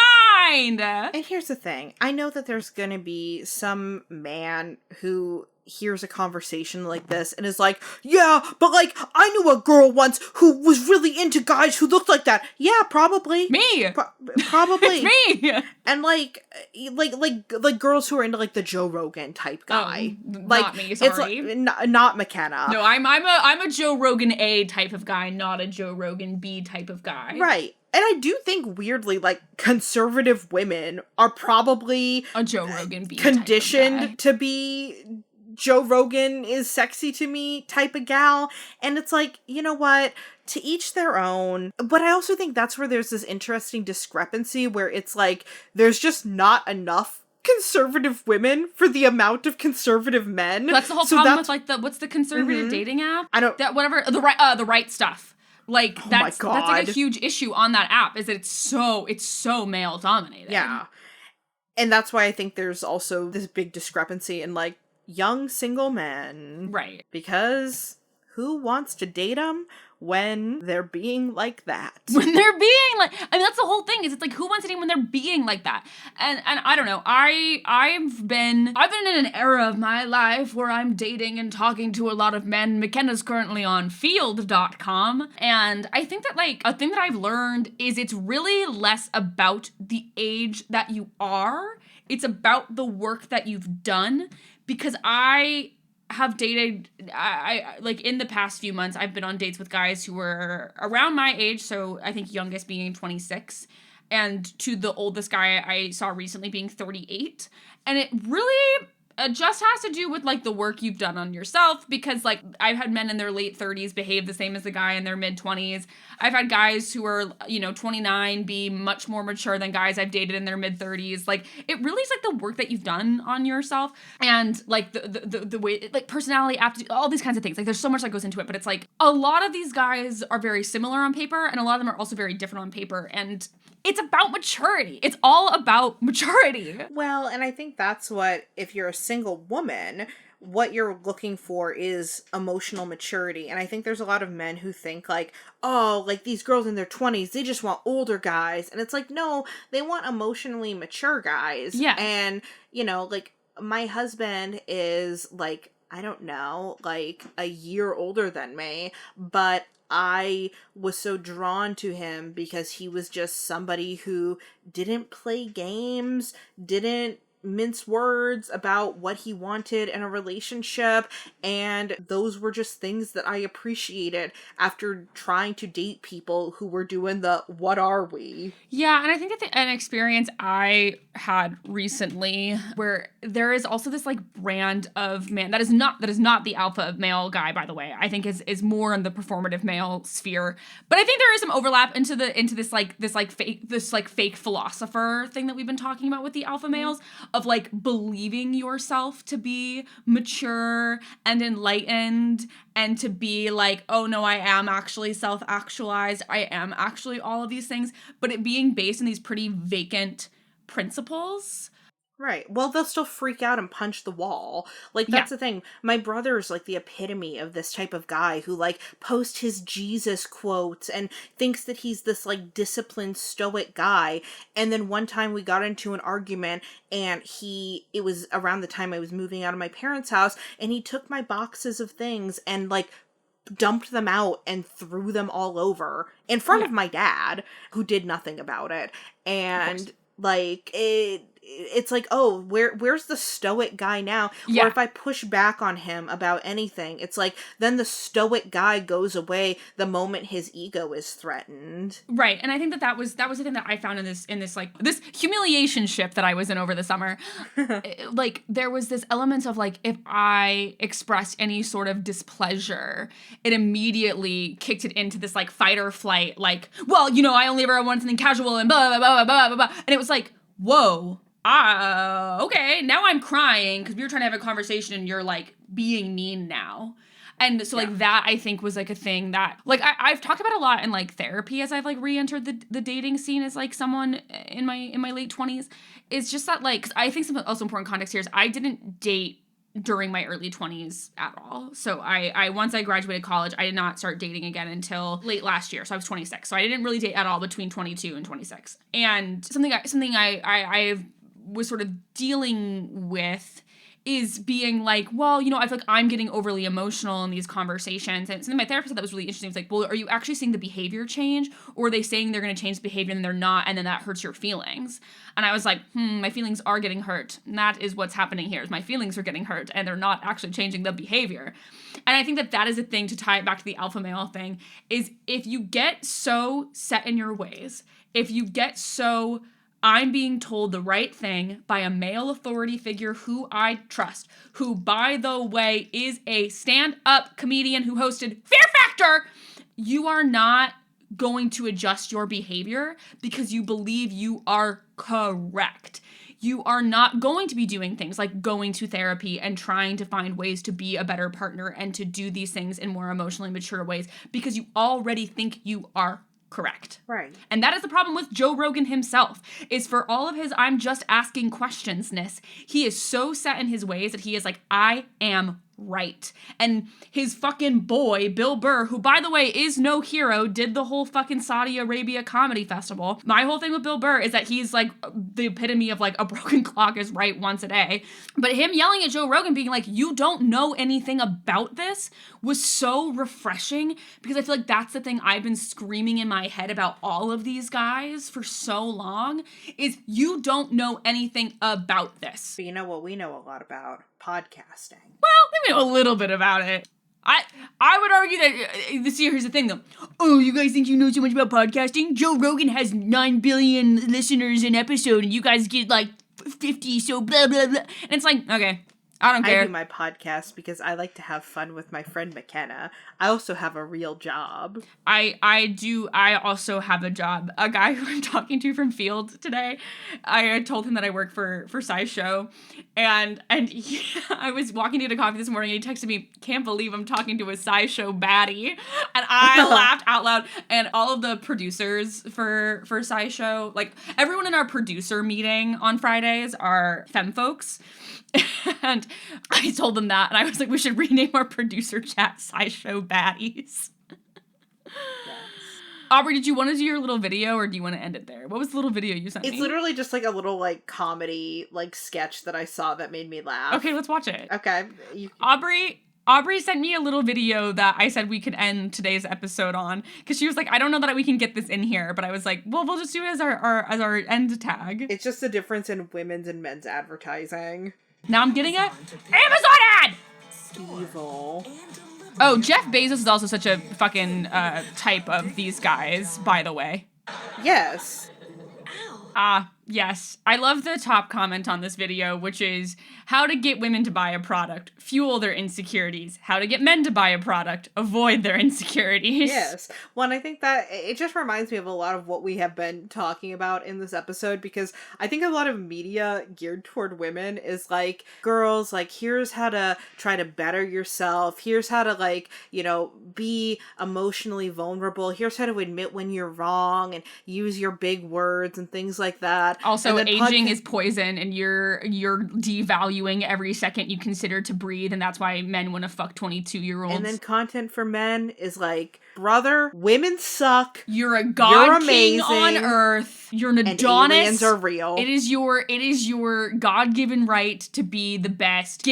mind! And here's the thing. I know that there's gonna be some man who hears a conversation like this and is like, yeah, but like, I knew a girl once who was really into guys who looked like that. Yeah, probably. Me! Probably. It's me! And like girls who are into like the Joe Rogan type guy. Like, not me, sorry. It's like, not Mackenna. No, I'm a Joe Rogan A type of guy, not a Joe Rogan B type of guy. Right. And I do think, weirdly, like, conservative women are probably a Joe Rogan B conditioned type of guy. To be Joe Rogan is sexy to me type of gal. And it's like, you know what? To each their own. But I also think that's where there's this interesting discrepancy where it's like, there's just not enough conservative women for the amount of conservative men. That's the whole problem with, like, what's the conservative dating app? The Right Stuff. Like, that's like a huge issue on that app, is that it's so male dominated. Yeah. And that's why I think there's also this big discrepancy in, like, young single men. Right. Because who wants to date them when they're being like that? When they're being like, I mean, that's the whole thing, is it's like, who wants to date when they're being like that? And I don't know, I've been in an era of my life where I'm dating and talking to a lot of men. Mackenna's currently on field.com, and I think that, like, a thing that I've learned is it's really less about the age that you are, it's about the work that you've done, because I have dated, I like, in the past few months, I've been on dates with guys who were around my age, so I think youngest being 26, and to the oldest guy I saw recently being 38, and it really just has to do with, like, the work you've done on yourself, because, like, I've had men in their late 30s behave the same as the guy in their mid 20s. I've had guys who are, 29 be much more mature than guys I've dated in their mid 30s. Like, it really is, like, the work that you've done on yourself, and, like, the way, like, personality, aptitude, all these kinds of things. Like, there's so much that goes into it, but it's like, a lot of these guys are very similar on paper, and a lot of them are also very different on paper, and it's about maturity. It's all about maturity. Well, and I think that's what, if you're a single woman, what you're looking for is emotional maturity. And I think there's a lot of men who think, like, oh, like, these girls in their 20s, they just want older guys. And it's like, no, they want emotionally mature guys. Yeah. And, like, my husband is, like, I don't know, like, a year older than me, but I was so drawn to him because he was just somebody who didn't play games, didn't mince words about what he wanted in a relationship, and those were just things that I appreciated after trying to date people who were doing the what are we? Yeah, and I think that an experience I had recently where there is also this, like, brand of man that is not the alpha male guy, by the way. I think is more in the performative male sphere. But I think there is some overlap into this fake philosopher thing that we've been talking about with the alpha males, of, like, believing yourself to be mature and enlightened, and to be like, oh no, I am actually self-actualized, I am actually all of these things, but it being based in these pretty vacant principles. Right. Well, they'll still freak out and punch the wall. Like, that's the thing. My brother's, like, the epitome of this type of guy who, like, posts his Jesus quotes and thinks that he's this, like, disciplined, stoic guy. And then one time we got into an argument, and it was around the time I was moving out of my parents' house, and he took my boxes of things and, like, dumped them out and threw them all over in front of my dad, who did nothing about it. And, like, it's like, oh, where's the stoic guy now? Yeah. Or if I push back on him about anything, it's like, then the stoic guy goes away the moment his ego is threatened. Right. And I think that was the thing that I found in this like, this humiliation ship that I was in over the summer. Like, there was this element of, like, if I expressed any sort of displeasure, it immediately kicked it into this, like, fight or flight, like, well, I only ever want something casual and blah, blah, blah, blah, blah, blah. And it was like, whoa. Okay, now I'm crying because we were trying to have a conversation and you're, like, being mean now. And so, like, that, I think, was, like, a thing that, like, I've talked about a lot in, like, therapy as I've, like, re-entered the dating scene as, like, someone in my late 20s. It's just that, like, 'cause I think some also important context here is I didn't date during my early 20s at all. So I once I graduated college, I did not start dating again until late last year. So I was 26. So I didn't really date at all between 22 and 26. And something I was sort of dealing with is being like, well, I feel like I'm getting overly emotional in these conversations. And something my therapist said that was really interesting was like, well, are you actually seeing the behavior change? Or are they saying they're going to change the behavior and they're not, and then that hurts your feelings? And I was like, my feelings are getting hurt. And that is what's happening here, is my feelings are getting hurt and they're not actually changing the behavior. And I think that is a thing to tie it back to the alpha male thing, is if you get so set in your ways, if you get so, I'm being told the right thing by a male authority figure who I trust, who, by the way, is a stand-up comedian who hosted Fear Factor, you are not going to adjust your behavior because you believe you are correct. You are not going to be doing things like going to therapy and trying to find ways to be a better partner and to do these things in more emotionally mature ways because you already think you are correct. Right. And that is the problem with Joe Rogan himself, is for all of his I'm just asking questionsness, he is so set in his ways that he is like, I am right. And his fucking boy, Bill Burr, who, by the way, is no hero, did the whole fucking Saudi Arabia comedy festival. My whole thing with Bill Burr is that he's like the epitome of like a broken clock is right once a day. But him yelling at Joe Rogan being like, you don't know anything about this was so refreshing, because I feel like that's the thing I've been screaming in my head about all of these guys for so long, is you don't know anything about this. But you know what we know a lot about? Podcasting. Well, we know a little bit about it. I would argue that here's the thing though. Oh, you guys think you know so much about podcasting? Joe Rogan has 9 billion listeners an episode, and you guys get like 50, so blah blah blah. And it's like, okay, I don't care. I do my podcast because I like to have fun with my friend Mackenna. I also have a real job. I also have a job. A guy who I'm talking to from Field today, I told him that I work for SciShow, and I was walking to get a coffee this morning, and he texted me, "Can't believe I'm talking to a SciShow baddie," and I laughed out loud. And all of the producers for SciShow, like everyone in our producer meeting on Fridays, are femme folks. And I told them that, and I was like, we should rename our producer chat SciShow Baddies. Yes. Aubrey, did you want to do your little video, or do you want to end it there? What was the little video you sent me? It's literally just like a little like comedy like sketch that I saw that made me laugh. Okay, let's watch it. Okay. Aubrey sent me a little video that I said we could end today's episode on, because she was like, I don't know that we can get this in here, but I was like, well, we'll just do it as our end tag. It's just the difference in women's and men's advertising. Now I'm getting a Amazon ad! Evil. Oh, Jeff Bezos is also such a fucking type of these guys, by the way. Yes. Yes. I love the top comment on this video, which is how to get women to buy a product, fuel their insecurities. How to get men to buy a product, avoid their insecurities. Yes. Well, and I think that it just reminds me of a lot of what we have been talking about in this episode, because I think a lot of media geared toward women is like, girls, like, here's how to try to better yourself. Here's how to, like, you know, be emotionally vulnerable. Here's how to admit when you're wrong and use your big words and things like that. Also, aging is poison, and you're devaluing every second you consider to breathe, and that's why men want to fuck 22-year-olds. And then content for men is like, brother, women suck. You're a god king on earth. You're an Adonis. And aliens are real. It is your God-given right to be the best.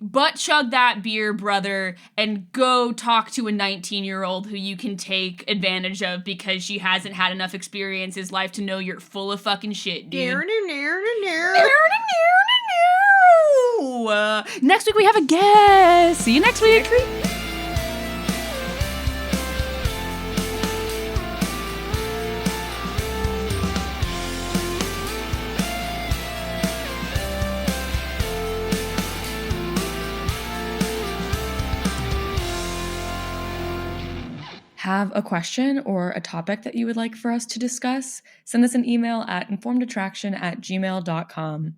Butt chug that beer, brother, and go talk to a 19-year-old who you can take advantage of because she hasn't had enough experience in life to know you're full of fucking shit, dude. Next week we have a guest. See you next week. Have a question or a topic that you would like for us to discuss? Send us an email at informedattraction@gmail.com.